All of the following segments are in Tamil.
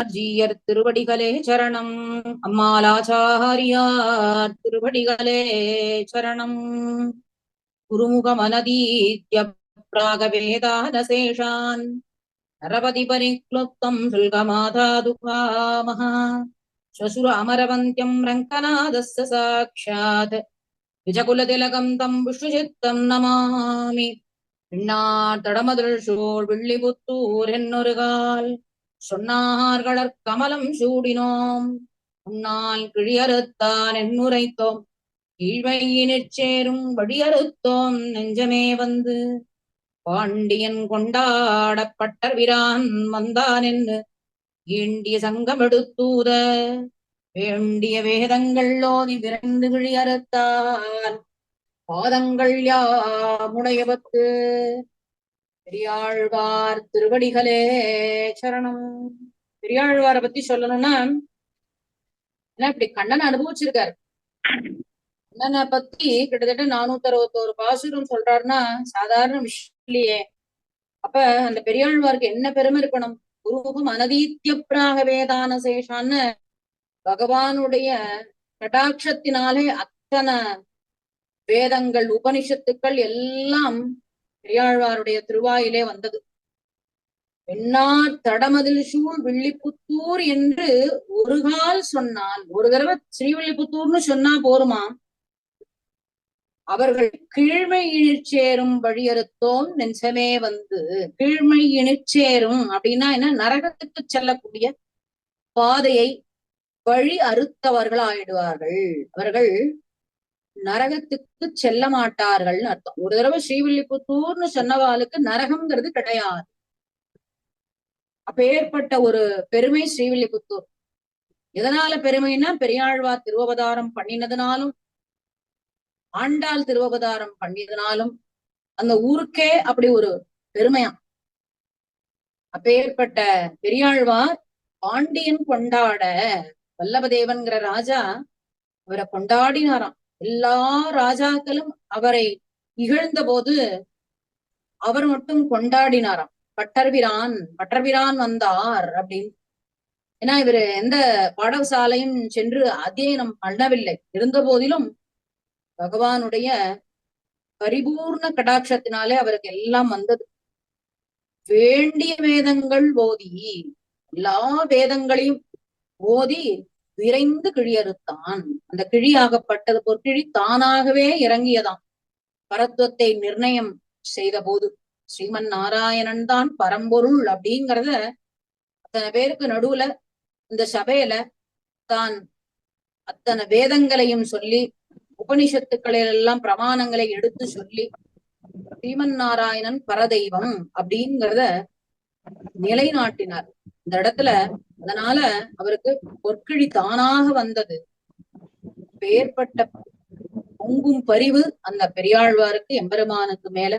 ஆழ்வார்ஜீயர் திருவடிகளே சரணம். அம்மாலாச்சாரியார் திருவடிகளே சரணம். குருமுகமனதீத்ய பிராகவேதானசேஷான் நரபதி பரிக்ளுப்தம் சுல்கமாதாதுகாமஹ ஸ்வசுர அமரவந்தியம் ரங்கநாதஸ்ய சாக்ஷாத் விஜகுலதிலகம் தம் விஷ்ணுசித்தம் நமாமி. பின்னார் தடமதுள் சூழ் வில்லிபுத்தூர் என்னொருகால் சொன்னார்களற் கமலம் சூடினோம் உன்னால் கிழியறுத்தான் என்னுரைத்தோம் கீழ்வையினிற் சேரும் வழியறுத்தோம் நெஞ்சமே வந்து பாண்டியன் கொண்டாடப்பட்ட விரான் வந்தான் என்று ஈண்டிய சங்கமெடுத்தூத வேண்டிய வேதங்கள் ஓதி விரைந்து கிழியறுத்தான் பாதங்கள் யாமுடையவத்து. பெரியாழ்வார் திருவடிகளே சரணம். பெரியாழ்வாரை பத்தி சொல்லணும்னா இப்படி கண்ணனை அனுபவிச்சிருக்காரு. கண்ணனை பத்தி கிட்டத்தட்ட 461 பாசுரம் சொல்றாருன்னா சாதாரண விஷயம் இல்லையே. அப்ப அந்த பெரியாழ்வாருக்கு என்ன பெருமை இருக்கணும். குருமுகம் அனதீத்ய பிராகவேதான சேஷான்னு பகவானுடைய கடாட்சத்தினாலே அத்தனை வேதங்கள் உபனிஷத்துக்கள் எல்லாம் பெரியாழ்வாருடைய திருவாயிலே வந்தது. பெண்ணார் தடமதில் சூழ் வில்லிபுத்தூர் என்று ஒரு கால் சொன்னால், ஒரு தடவை ஸ்ரீவில்லிபுத்தூர்னு சொன்னா போருமா, அவர்கள் கீழ்மை இனிச்சேரும் வழியறுத்தோம் நெஞ்சமே வந்து. கீழ்மை இனிச்சேரும் அப்படின்னா என்ன, நரகத்துக்கு செல்லக்கூடிய பாதையை வழி அறுத்தவர்கள் ஆயிடுவார்கள். அவர்கள் நரகத்துக்கு செல்ல மாட்டார்கள்னு அர்த்தம். ஒரு தடவை ஸ்ரீவில்லிபுத்தூர்னு சொன்னவாளுக்கு நரகம்ங்கிறது கிடையாது. அப்பேற்பட்ட ஒரு பெருமை ஸ்ரீவில்லிபுத்தூர். எதனால பெருமைன்னா, பெரியாழ்வார் திருவவதாரம் பண்ணினதுனாலும் ஆண்டாள் திருவவதாரம் பண்ணியதுனாலும் அந்த ஊருக்கே அப்படி ஒரு பெருமையாம். அப்பேற்பட்ட பெரியாழ்வார் பாண்டியன் கொண்டாட, வல்லபதேவன்கிற ராஜா அவரை கொண்டாடினாராம். எல்லா ராஜாக்களும் அவரை இகழ்ந்த போது அவர் மட்டும் கொண்டாடினாராம். பட்டர்பிரான் வந்தார் அப்படின்னு. ஏன்னா இவரு எந்த பாடசாலையும் சென்று அத்தியனம் பண்ணவில்லை. இருந்த போதிலும் பகவானுடைய பரிபூர்ண கடாட்சத்தினாலே அவருக்கு எல்லாம் வந்தது. வேண்டிய வேதங்கள் ஓதி, எல்லா வேதங்களையும் ஓதி விரைந்து கிழியறுத்தான். அந்த கிழியாகப்பட்டது பொற்கிழி தானாகவே இறங்கியதாம். பரத்துவத்தை நிர்ணயம் செய்த போது ஸ்ரீமன் நாராயணன் தான் பரம்பொருள் அப்படிங்கிறத அத்தனை பேருக்கு நடுவுல இந்த சபையில தான் அத்தனை வேதங்களையும் சொல்லி, உபனிஷத்துக்களெல்லாம் பிரமாணங்களை எடுத்து சொல்லி ஸ்ரீமன் நாராயணன் பரதெய்வம் அப்படிங்கிறத நிலைநாட்டினார் இந்த இடத்துல. அதனால அவருக்கு பொற்கிழி தானாக வந்தது. பேர்பட்ட பொங்கும் பரிவு அந்த பெரியாழ்வாருக்கு எம்பெருமானுக்கு மேல,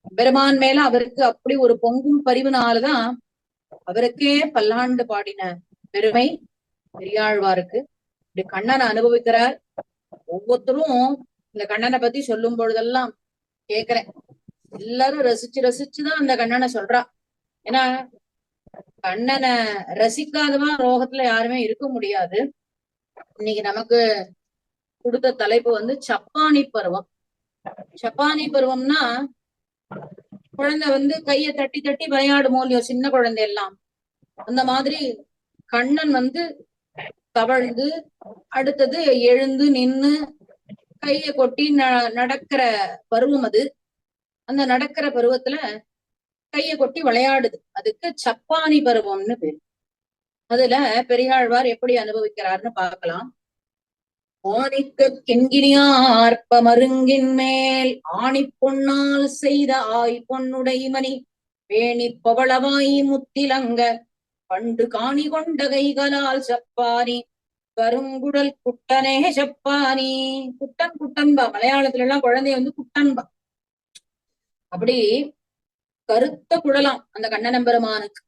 எம்பெருமான் மேல அவருக்கு அப்படி ஒரு பொங்கும் பரிவுனாலதான் அவருக்கே பல்லாண்டு பாடின பெருமை பெரியாழ்வாருக்கு. இப்படி கண்ணனை அனுபவிக்கிறார். ஒவ்வொருத்தரும் இந்த கண்ணனை பத்தி சொல்லும் பொழுதெல்லாம் கேக்குறேன், எல்லாரும் ரசிச்சு ரசிச்சுதான் அந்த கண்ணனை சொல்றா. ஏன்னா கண்ணனை ரசிக்காதவா ரோகத்துல யாருமே இருக்க முடியாது. இன்னைக்கு நமக்கு கொடுத்த தலைப்பு வந்து சப்பானி பருவம். சப்பானி பருவம்னா குழந்தை வந்து கைய தட்டி தட்டி விளையாடும் இல்லையோ, சின்ன குழந்தை எல்லாம். அந்த மாதிரி கண்ணன் வந்து தவழ்ந்து அடுத்தது எழுந்து நின்னு கைய கொட்டி நடக்கிற பருவம் அது. அந்த நடக்கிற பருவத்துல கைய கொட்டி விளையாடுது. அதுக்கு சப்பானி பருவம்னு பேரு. அதுல பெரியாழ்வார் எப்படி அனுபவிக்கிறார்னு பார்க்கலாம். ஆணிக்கு கிண்கிணியார்ப்ப மருங்கின் மேல் ஆணி பொன்னால் செய்த ஆய் பொன்னுடைமணி வேணி பவளவாய் முத்திலங்க பண்டு காணி கொண்ட கைகளால் சப்பானி கருங்குடல் குட்டனே சப்பானி. குட்டன் குட்டன்பா, மலையாளத்துல எல்லாம் குழந்தைய வந்து குட்டன்பா. அப்படி கருத்த குழலாம் அந்த கண்ணனம்பெருமானுக்கு.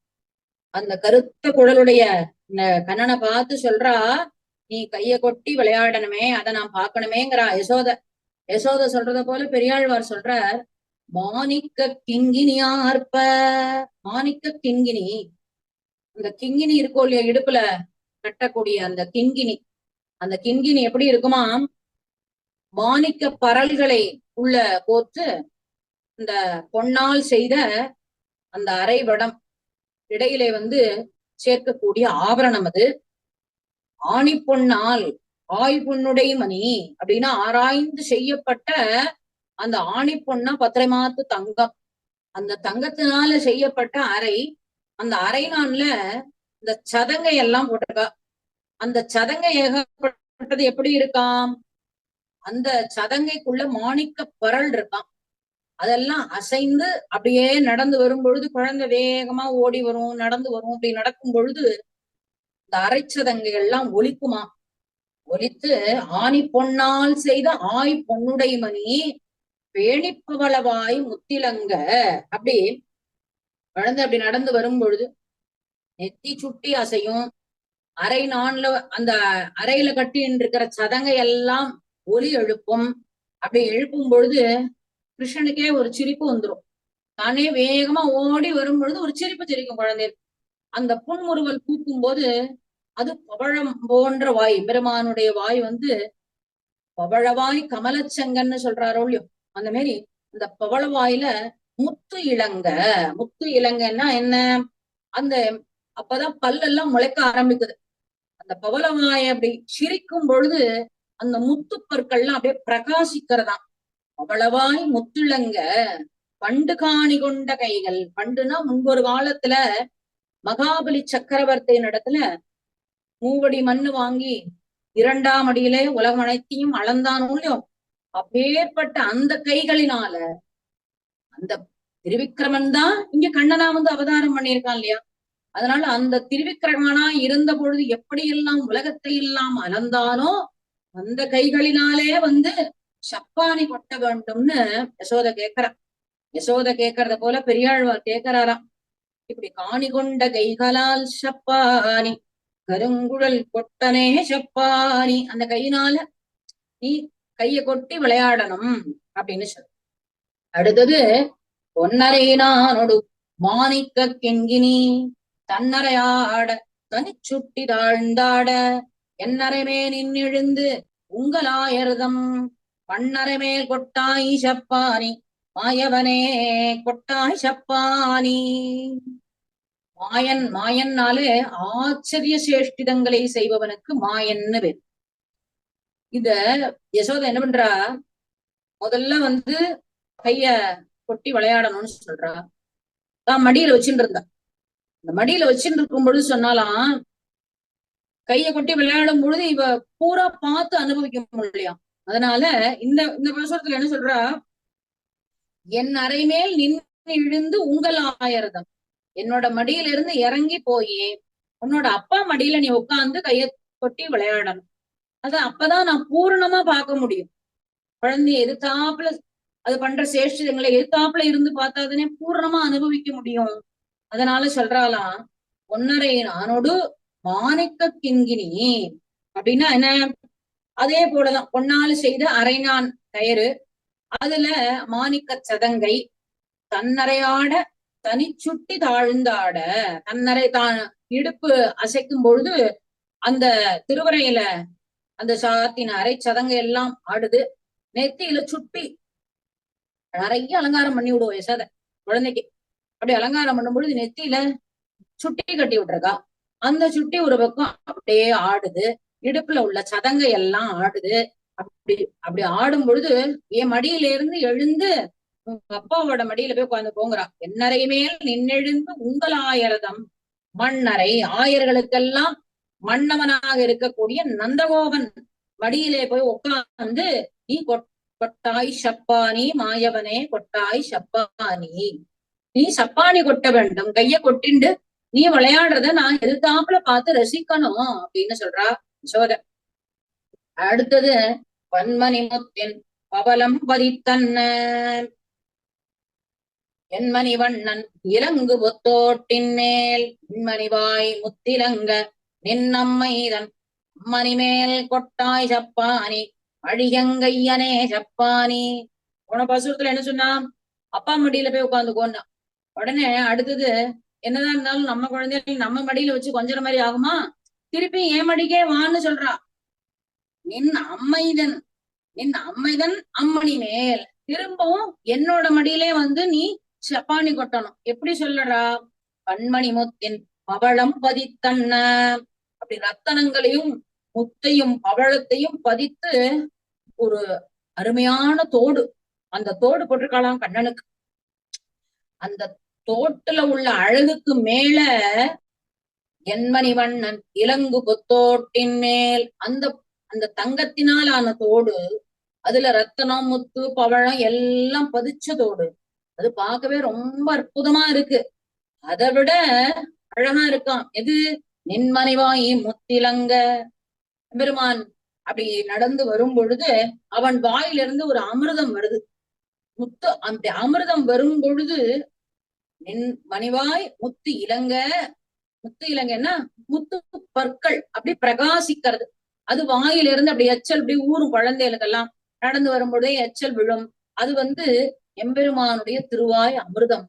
அந்த கருத்த குழலுடைய கண்ணனை பார்த்து சொல்றா, நீ கைய கொட்டி விளையாடணுமே, அதை நான் பார்க்கணுமேங்கிறா யசோத. யசோத சொல்றத போல பெரியாழ்வார் சொல்றார், மாணிக்க கிங்கினியார்ப்ப. மாணிக்க கிங்கினி அந்த கிங்கினி இருக்கோ இல்லையா, இடுப்புல கட்டக்கூடிய அந்த கிங்கினி எப்படி இருக்குமா, மாணிக்க பரல்களை உள்ள கோத்து இந்த பொன்னால் செய்த அந்த அரைவடம் இடையிலே சேர்க்கக்கூடிய ஆபரணம் அது. ஆணி பொன்னால் ஆய்பொன்னுடை மணி அப்படின்னா ஆராய்ந்து செய்யப்பட்ட அந்த ஆணி பொன்னா பத்திரை மாத்து தங்கம். அந்த தங்கத்தினால செய்யப்பட்ட அறை. அந்த அரை நான்ல இந்த சதங்கை எல்லாம் போட்டிருக்கா. அந்த சதங்கை ஏகப்பட்டது எப்படி இருக்காம், அந்த சதங்கைக்குள்ள மாணிக்க பரல் இருக்கான். அதெல்லாம் அசைந்து அப்படியே நடந்து வரும் பொழுது குழந்தை வேகமா ஓடி வரும், நடந்து வரும். அப்படி நடக்கும் பொழுது இந்த அரைச்சதங்கைகள் எல்லாம் ஒலிக்குமா. ஒலித்து ஆணி பொன்னால் செய்த ஆய் பொன்னுடை மணி பேணிப்பவளவாய் முத்திலங்க. அப்படி குழந்தை அப்படி நடந்து வரும் பொழுது நெத்தி சுட்டி அசையும். அரை நான்ல அந்த அறையில கட்டின்னு இருக்கிற சதங்கை எல்லாம் ஒலி எழுப்பும். அப்படி எழுப்பும் பொழுது கிருஷ்ணனுக்கே ஒரு சிரிப்பு வந்துடும். தானே வேகமா ஓடி வரும் பொழுது ஒரு சிரிப்பு சிரிக்கும் குழந்தை. அந்த புன்முறுவல் பூக்கும் போது அது பவழம் போன்ற வாய். பெருமானுடைய வாய் பவழவாய் கமலச்சங்கன்னு சொல்றாரோ இல்லையோ, அந்த மாதிரி அந்த பவளவாயில முத்து இளங்க. முத்து இளங்கன்னா என்ன, அந்த அப்பதான் பல்லெல்லாம் முளைக்க ஆரம்பிக்குது. அந்த பவளவாயை அப்படி சிரிக்கும் பொழுது அந்த முத்து பற்கள்லாம் அப்படியே பிரகாசிக்கிறதாம். பவளவாய் முத்துளங்க பண்டு காணி கொண்ட கைகள். பண்டுனா முன்பொரு காலத்துல மகாபலி சக்கரவர்த்தியின் இடத்துல மூவடி மண்ணு வாங்கி 2ஆம் அடியிலே உலகம் அனைத்தையும் அளந்தானோலையும் அப்பேற்பட்ட அந்த கைகளினால அந்த திருவிக்கிரமன் தான் இங்க கண்ணனா அவதாரம் பண்ணியிருக்கான் இல்லையா. அதனால அந்த திருவிக்கிரமனா இருந்த பொழுது எப்படியெல்லாம் உலகத்தை எல்லாம் அளந்தானோ அந்த கைகளினாலே சப்பானி கொட்ட வேண்டும்னு யசோத கேட்கிறா. யசோத கேட்கறத போல பெரியாழ்வார் கேட்கிறாராம். இப்படி காணி கொண்ட கைகளால் சப்பானி கருங்குழல் கொட்டனே சப்பானி. அந்த கையினால நீ கைய கொட்டி விளையாடணும் அப்படின்னு சொல்லு. அடுத்தது பொன்னரையினானொடு மாணிக்க கெங்கினி தன்னரையாட தனி சுட்டி தாழ்ந்தாட என்னரைமே நின்னெழுந்து உங்களாயர்தம் பண்ணரைமேல் கொட்டாய் சப்பானி மாயவனே கொட்டாய் சப்பானி. மாயன்னாலே ஆச்சரிய சேஷ்டிதங்களை செய்பவனுக்கு மாயன்னு பேர். இத யசோத என்ன பண்றா, முதல்ல கைய கொட்டி விளையாடணும்னு சொல்றா. தான் மடியில வச்சுட்டு இருந்தா. இந்த மடியில வச்சுட்டு இருக்கும் பொழுது சொன்னாலாம், கைய கொட்டி விளையாடும் பொழுது இவ பூரா பார்த்து அனுபவிக்க முடியலையா. அதனால இந்த இந்த பிரசுரத்துல என்ன சொல்றா, என் அறைமேல் நின்று இழுந்து உங்கள் ஆயிரதம். என்னோட மடியில இருந்து இறங்கி போய் உன்னோட அப்பா மடியில நீ உட்கார்ந்து கைய கொட்டி விளையாடணும். அப்பதான் நான் பூரணமா பார்க்க முடியும். குழந்தைய எதிர்த்தாப்புல அது பண்ற சேஷ்டிதங்களை எதிர்த்தாப்புல இருந்து பார்த்தாதானே பூரணமா அனுபவிக்க முடியும். அதனால சொல்றாலாம், ஒன்னரை நானோடு மாணிக்க கிண்கிணி அப்படின்னா என்ன, அதே போலதான் பொன்னால செய்த அரைநான் கயிறு, அதுல மாணிக்க சதங்கை, தன்னரையாட தனி சுட்டி தாழ்ந்தாட. தன்னரை தான் இடுப்பு அசைக்கும் பொழுது அந்த திருவரையில அந்த சாத்தின அரை சதங்கை எல்லாம் ஆடுது. நெத்தியில சுட்டி நிறைய அலங்காரம் பண்ணி விடுவோம் யசோத குழந்தைக்கு. அப்படி அலங்காரம் பண்ணும் பொழுது நெத்தியில சுட்டி கட்டி விட்டுருக்கா. அந்த சுட்டி ஒரு பக்கம் அப்படியே ஆடுது. இடுப்புல உள்ள சதங்கை எல்லாம் ஆடுது. அப்படி அப்படி ஆடும் பொழுது என் மடியில இருந்து எழுந்து உங்க அப்பாவோட மடியில போய் உட்கார்ந்து போங்கிறா. என்னறை மேல் நின்னெழுந்து உங்கள் ஆயிரதம் மண்ணறை. ஆயர்களுக்கெல்லாம் மன்னவனாக இருக்கக்கூடிய நந்தகோபன் மடியிலே போய் உட்கார்ந்து நீ கொட்டாய் சப்பானி மாயவனே கொட்டாய் சப்பானி, நீ சப்பானி கொட்ட வேண்டும், கைய கொட்டிண்டு நீ விளையாடுறத நான் எதிர்த்தாப்புல பார்த்து ரசிக்கணும் அப்படின்னு சொல்றா யசோத. அடுத்தது பன்மணி முத்தின் பவலம் பதித்தன்ன என்மணி வண்ணன் இலங்கு பொத்தோட்டின் மேல் மின்மணிவாய் முத்திலங்க நின்னம்மைதன் அம்மணி மேல் கொட்டாய் சப்பானி அழிகங்கையனே சப்பானி. போன பசுரத்துல என்ன சொன்னா, அப்பா மடியில போய் உட்காந்துக்கோன்னா. உடனே அடுத்தது என்னதான் இருந்தாலும் நம்ம குழந்தைகள் நம்ம மடியில வச்சு கொஞ்சற மாதிரி ஆகுமா? திருப்பி என் மடிக்கே வான்னு சொல்றா. நின் அம்மைதன் நின் அம்மைதன் அம்மணி மேல், திரும்பவும் என்னோட மடியிலே வந்து நீ சப்பானி கொட்டணும். எப்படி சொல்லறா? பன்மணி முத்தின் பவளம் பதித்தன்ன, அப்படி ரத்தனங்களையும் முத்தையும் பவளத்தையும் பதித்து ஒரு அருமையான தோடு, அந்த தோடு போட்டிருக்காளாம் கண்ணனுக்கு. அந்த தோட்டுல உள்ள அழகுக்கு மேல என்மணி வண்ணன் இலங்கு பொத்தோட்டின் மேல், அந்த அந்த தங்கத்தினால் ஆன தோடு, அதுல ரத்தனம் முத்து பவழம் எல்லாம் பதிச்ச தோடு. அது பார்க்கவே ரொம்ப அற்புதமா இருக்கு. அதை விட அழகா இருக்கான் எது? நின்மனைவாயி முத்திலங்க. பெருமான் அப்படி நடந்து வரும் பொழுது அவன் வாயிலிருந்து ஒரு அமிர்தம் வருது. முத்து அந்த அமிர்தம் வரும் பொழுது நின் மணிவாய் முத்து இலங்க, முத்து இலங்கன்னா முத்து பற்கள் அப்படி பிரகாசிக்கிறது. அது வாயிலிருந்து அப்படி எச்சல் அப்படி ஊரும் குழந்தைகளுக்கெல்லாம் நடந்து வரும்பொழுதே எச்சல் விழும். அது வந்து எம்பெருமானுடைய திருவாய் அமிர்தம்.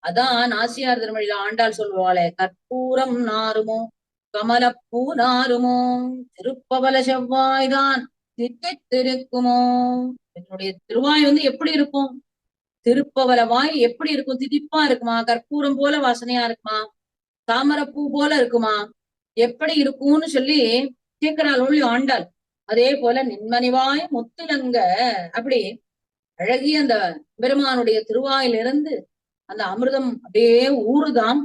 அதான் நாச்சியார் திருமொழியில ஆண்டாள் சொல்லுவாளே, கற்பூரம் நாருமோ கமலப்பூ நாருமோ திருப்பவல செவ்வாய்தான் தித்தித்திருக்குமோ. என்னுடைய திருவாய் வந்து எப்படி இருக்கும்? திருப்பவல வாய் எப்படி இருக்கும்? திதிப்பா இருக்குமா? கற்பூரம் போல வாசனையா இருக்குமா? தாமரப்பூ போல இருக்குமா? எப்படி இருக்கும்னு சொல்லி கேட்கிறாள் ஒளி ஆண்டாள். அதே போல நின்மணிவாய் முத்திலங்க, அப்படி அழகிய அந்த பெருமானுடைய திருவாயிலிருந்து அந்த அமிர்தம் அப்படியே ஊறுதாம்.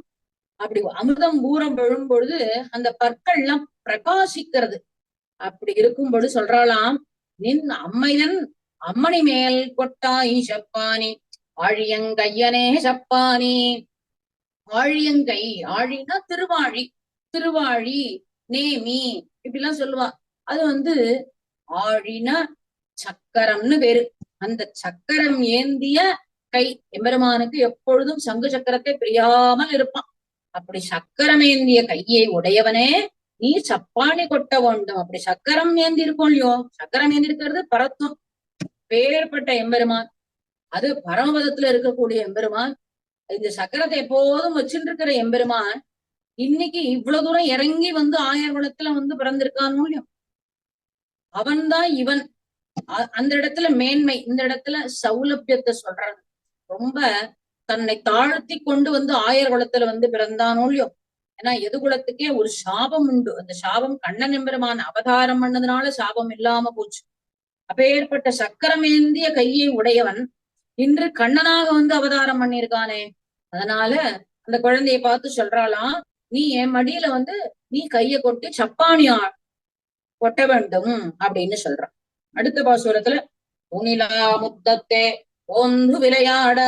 அப்படி அமிர்தம் ஊறம் விழும் பொழுது அந்த பற்கள் எல்லாம் பிரகாசிக்கிறது. அப்படி இருக்கும் பொழுது சொல்றாளாம், நின் அம்மையன் அம்மணி மேல் கொட்டாய் சப்பானி ஆழியங்கையனே சப்பானி. ஆழியங்கை, ஆழினா திருவாழி, திருவாழி நேமி இப்படிலாம் சொல்லுவா. அது வந்து ஆழினா சக்கரம்னு பேரு. அந்த சக்கரம் ஏந்திய கை, எம்பெருமானுக்கு எப்பொழுதும் சங்கு சக்கரத்தை பிரியாமல் இருப்பான். அப்படி சக்கரம் ஏந்திய கையை உடையவனே நீ சப்பானி கொட்ட வேண்டும். அப்படி சக்கரம் ஏந்தி இருக்கும் இல்லையோ, சக்கரம் ஏந்தி இருக்கிறது பரத்துவம், பேர்பட்ட எம்பெருமான். அது பரமபதத்துல இருக்கக்கூடிய எம்பெருமான். இந்த சக்கரத்தை எப்போதும் வச்சுட்டு இருக்கிற எம்பெருமான் இன்னைக்கு இவ்வளவு தூரம் இறங்கி வந்து ஆயர்குலத்துல வந்து பிறந்திருக்கானோ இல்லையோ, அவன்தான் இவன். அந்த இடத்துல மேன்மை, இந்த இடத்துல சௌலபியத்தை சொல்றாங்க. ரொம்ப தன்னை தாழ்த்தி கொண்டு வந்து ஆயர்குலத்துல வந்து பிறந்தானோ இல்லையோ. ஏன்னா எதுகுலத்துக்கே ஒரு சாபம் உண்டு. அந்த சாபம் கண்ணன் எம்பெருமான் அவதாரம் பண்ணதுனால சாபம் இல்லாம போச்சு. அப்பேற்பட்ட சக்கரமேந்திய கையை உடையவன் இன்று கண்ணனாக வந்து அவதாரம் பண்ணியிருக்கானே. அதனால அந்த குழந்தைய பார்த்து சொல்றாளாம், நீ என் மடியில வந்து நீ கைய கொட்டு சப்பானியா கொட்ட வேண்டும் அப்படின்னு சொல்றான். அடுத்த பாசுரத்துல உனிலா முத்தத்தே ஓந்து விளையாட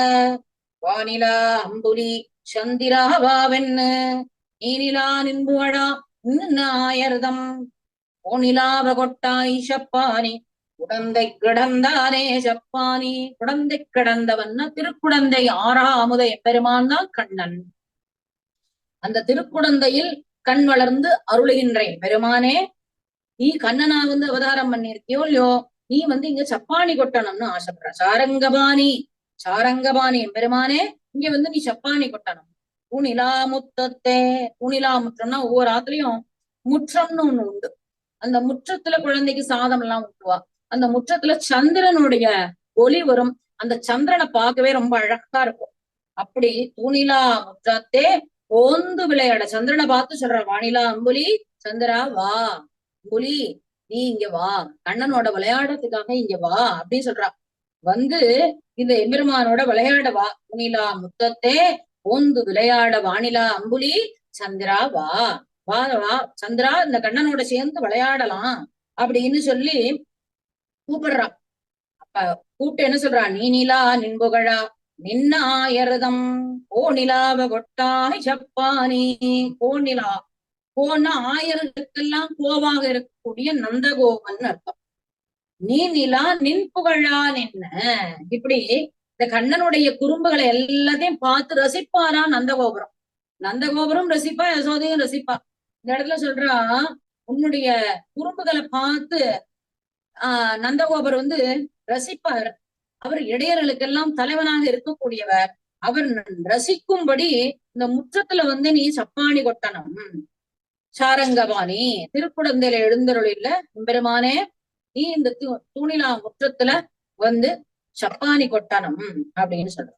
வானிலா அம்புலி சந்திரா வாவென்னு நீனிலா நின்புகழா நாயர்தம் ஓனிலாவ கொட்டாய் சப்பானி குடந்தை கிடந்தானே சப்பானி. குடந்தை கிடந்தவன்னா திருக்குடந்தை ஆறாமுத எம்பெருமான் தான் கண்ணன். அந்த திருக்குடந்தையில் கண் வளர்ந்து அருளுகின்ற பெருமானே, நீ கண்ணனா வந்து அவதாரம் பண்ணிருக்கியோ இல்லையோ, நீ வந்து இங்க சப்பானி கொட்டணும்னு ஆசைப்படுற. சாரங்கபாணி, சாரங்கபாணி எம்பெருமானே, இங்க வந்து நீ சப்பானி கொட்டணும். ஊனிலா முத்தத்தே, ஊனிலா முற்றம்னா ஒவ்வொரு ஆத்துலயும் முற்றம்னு ஒண்ணு உண்டு. அந்த முற்றத்துல குழந்தைக்கு சாதம் எல்லாம் ஊட்டுவா. அந்த முற்றத்துல சந்திரனுடைய ஒளி வரும். அந்த சந்திரனை பார்க்கவே ரொம்ப அழகா இருக்கும். அப்படி தூணிலா முற்றத்தே ஓந்து விளையாட சந்திரனை பார்த்து சொல்ற, வானிலா அம்புலி சந்திரா வா, அம்புலி நீ இங்க வா, கண்ணனோட விளையாடுறதுக்காக இங்க வா அப்படின்னு சொல்றா. வந்து இந்த எம்பெருமானோட விளையாட வா. துணிலா முத்தத்தே ஓந்து விளையாட வானிலா அம்புலி சந்திரா வா, வா வா சந்திரா இந்த கண்ணனோட சேர்ந்து விளையாடலாம் அப்படின்னு சொல்லி கூப்பிடுறான். அப்ப கூப்பிட்டு என்ன சொல்றா, நீ நிலா நின்புகழா நின்னாயர்தம் கோநிலாவ கொட்டாய் சப்பானி. கோநிலா, கோன்னா ஆயர்களுக்கெல்லாம் கோவாக இருக்கக்கூடிய நந்தகோபன் அர்த்தம். நீ நிலா நின் புகழா நின்ன. இப்படி இந்த கண்ணனுடைய குறும்புகளை எல்லாத்தையும் பார்த்து ரசிப்பாரா நந்தகோபுரம். நந்தகோபுரம் ரசிப்பா, யசோதையும் ரசிப்பா. இந்த இடத்துல சொல்றா, உன்னுடைய குறும்புகளை பார்த்து நந்தகோபர் வந்து ரசிப்பார். அவர் இடையர்களுக்கெல்லாம் தலைவனாக இருக்கக்கூடியவர். அவர் ரசிக்கும்படி இந்த முற்றத்துல வந்து நீ சப்பாணி கொட்டணும். சாரங்கபாணி திருக்குடந்தையில எழுந்தருளில பெருமானே நீ இந்த தூணிலா முற்றத்துல வந்து சப்பானி கொட்டணும் அப்படின்னு சொல்ற.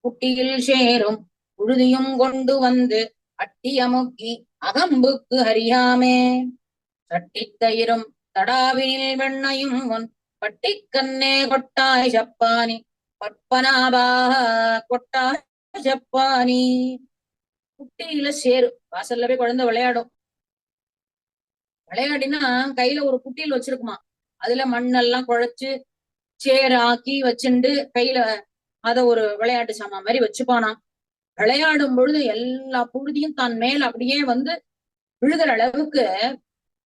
குட்டியில் சேரும் உழுதியும் கொண்டு வந்து அட்டியமுக்கி அகம்புக்கு அறியாமே சட்டித்தயிரும் தடாவினில் வெண்ணையும் உன் பட்டிக்கண்ணே கொட்டாய் சப்பானி பற்பனாபா கொட்டாய் சப்பானி. குட்டியில சேரு வாசல்ல போய் குழந்தை விளையாடும். விளையாடினா கையில ஒரு குட்டியில் வச்சிருக்குமா, அதுல மண்ணெல்லாம் குழைச்சு சேராக்கி வச்சுண்டு கையில அத ஒரு விளையாட்டு சாமான் மாதிரி வச்சுப்பானாம். விளையாடும் பொழுது எல்லா புழுதியும் தான் மேல அப்படியே வந்து விழுகிற அளவுக்கு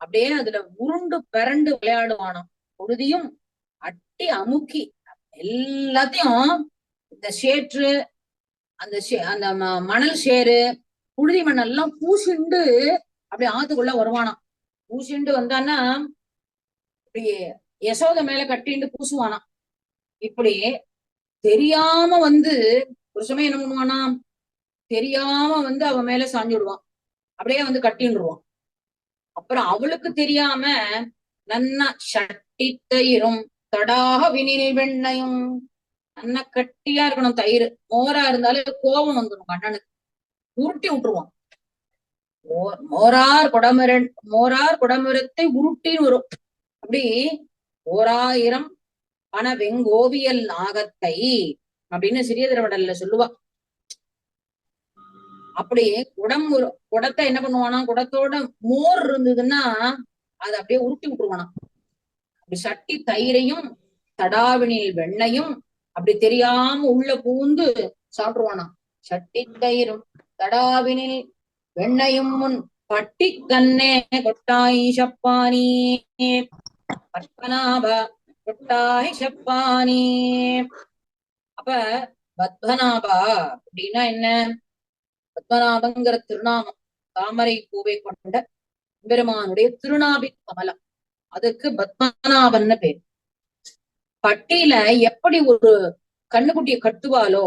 அப்படியே அதுல உருண்டு பிறண்டு விளையாடுவானாம். புழுதியும் அட்டி அமுக்கி எல்லாத்தையும் இந்த சேற்று அந்த அந்த மணல் சேரு புழுதி மண்ணெல்லாம் பூசிண்டு அப்படி ஆத்துக்குள்ள வருவானாம். பூசிண்டு வந்தான்னா இப்படியே யசோத மேல கட்டிண்டு பூசுவானாம். இப்படி தெரியாம வந்து ஒரு சமயம் என்ன பண்ணுவானா, தெரியாம வந்து அவ மேல சாஞ்சுடுவான், அப்படியே வந்து கட்டின்றுவான். அப்புறம் அவளுக்கு தெரியாம நன்னா சட்டித்தயிரும் தடாக வினில் வெண்ணையும், நன்னா கட்டியா இருக்கணும் தயிர், மோரா இருந்தாலும் கோபம் வந்துடும் கண்ணனுக்கு, உருட்டி விட்டுருவான். மோரார் குடமுரத்தை உருட்டின்னு வரும். அப்படி ஓராயிரம் பண வெங்கோவியல் நாகத்தை அப்படின்னு சிறிய திருவடல்ல சொல்லுவா. அப்படி குடத்தை என்ன பண்ணுவானா, குடத்தோட மோர் இருந்ததுன்னா அதை அப்படியே உருட்டி விட்டுருவானா. அப்படி சட்டி தயிரையும் தடாவினில் வெண்ணையும் அப்படி தெரியாம உள்ள பூந்து சாப்பிடுவானா. சட்டி தயிரும் தடாவினில் வெண்ணையும் முன் பட்டி கண்ணே கொட்டாய் சப்பானி பத்மநாப கொட்டாய் சப்பானி. அப்ப பத்மநாபா அப்படின்னா என்ன, பத்மநாபங்கிற திருநாமம் தாமரை பூவை கொண்ட பெருமானுடைய திருநாபி கமலம், அதுக்கு பத்மநாபன்னு பேர். பட்டியில எப்படி ஒரு கண்ணுக்குட்டியை கட்டுவாலோ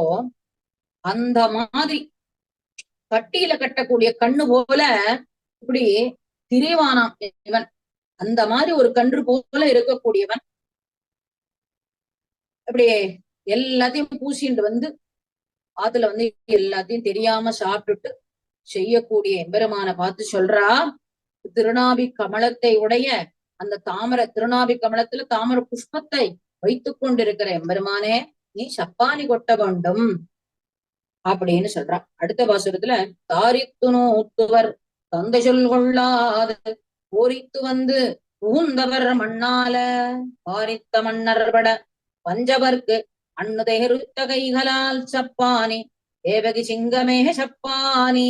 அந்த மாதிரி பட்டியில கட்டக்கூடிய கண்ணு போல இப்படி திரிவானாம் இவன். அந்த மாதிரி ஒரு கன்று போல இருக்கக்கூடியவன் இப்படி எல்லாத்தையும் பூசிட்டு வந்து ஆத்துல வந்து எல்லாத்தையும் தெரியாம சாப்பிட்டுட்டு செய்யக்கூடிய எம்பெருமான பார்த்து சொல்றா, திருநாபி கமலத்தை உடைய அந்த தாமரை திருநாபி கமலத்துல தாமரை புஷ்பத்தை வைத்துக் கொண்டிருக்கிற எம்பெருமானே நீ சப்பானி கொட்ட வேண்டும் அப்படின்னு சொல்றா. அடுத்த பாசுரத்துல தாரித்துணோ ஊத்துவர் தந்தை சொல் கொள்ளாது போரித்து வந்து புகுந்தவர் மண்ணால பாரித்த மன்னர்பட பஞ்சவர்க்கு அண்ணுதெருத்த கைகளால் சப்பானி தேவகி சிங்கமே சப்பானி.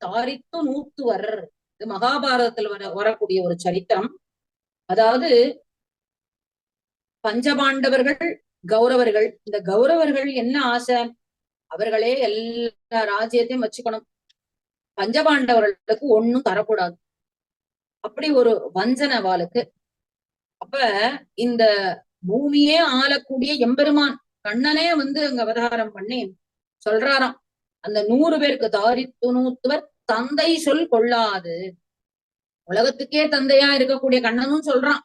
தாரித்து நூத்துவர், இது மகாபாரதத்துல வரக்கூடிய ஒரு சரித்திரம். அதாவது பஞ்சபாண்டவர்கள் கௌரவர்கள், இந்த கௌரவர்கள் என்ன ஆசை, அவர்களே எல்லா ராஜ்யத்தையும் வச்சுக்கணும், பஞ்சபாண்டவர்களுக்கு ஒண்ணும் தரக்கூடாது, அப்படி ஒரு வஞ்சனை வாளுக்கு. அப்ப இந்த பூமியே ஆளக்கூடிய எம்பெருமான் கண்ணனே வந்து அங்க அவதாரம் பண்ணி சொல்றாராம், அந்த 100 பேருக்கு தாரித்து நூத்துவர் தந்தை சொல் கொள்ளாது, உலகத்துக்கே தந்தையா இருக்கக்கூடிய கண்ணனும் சொல்றான்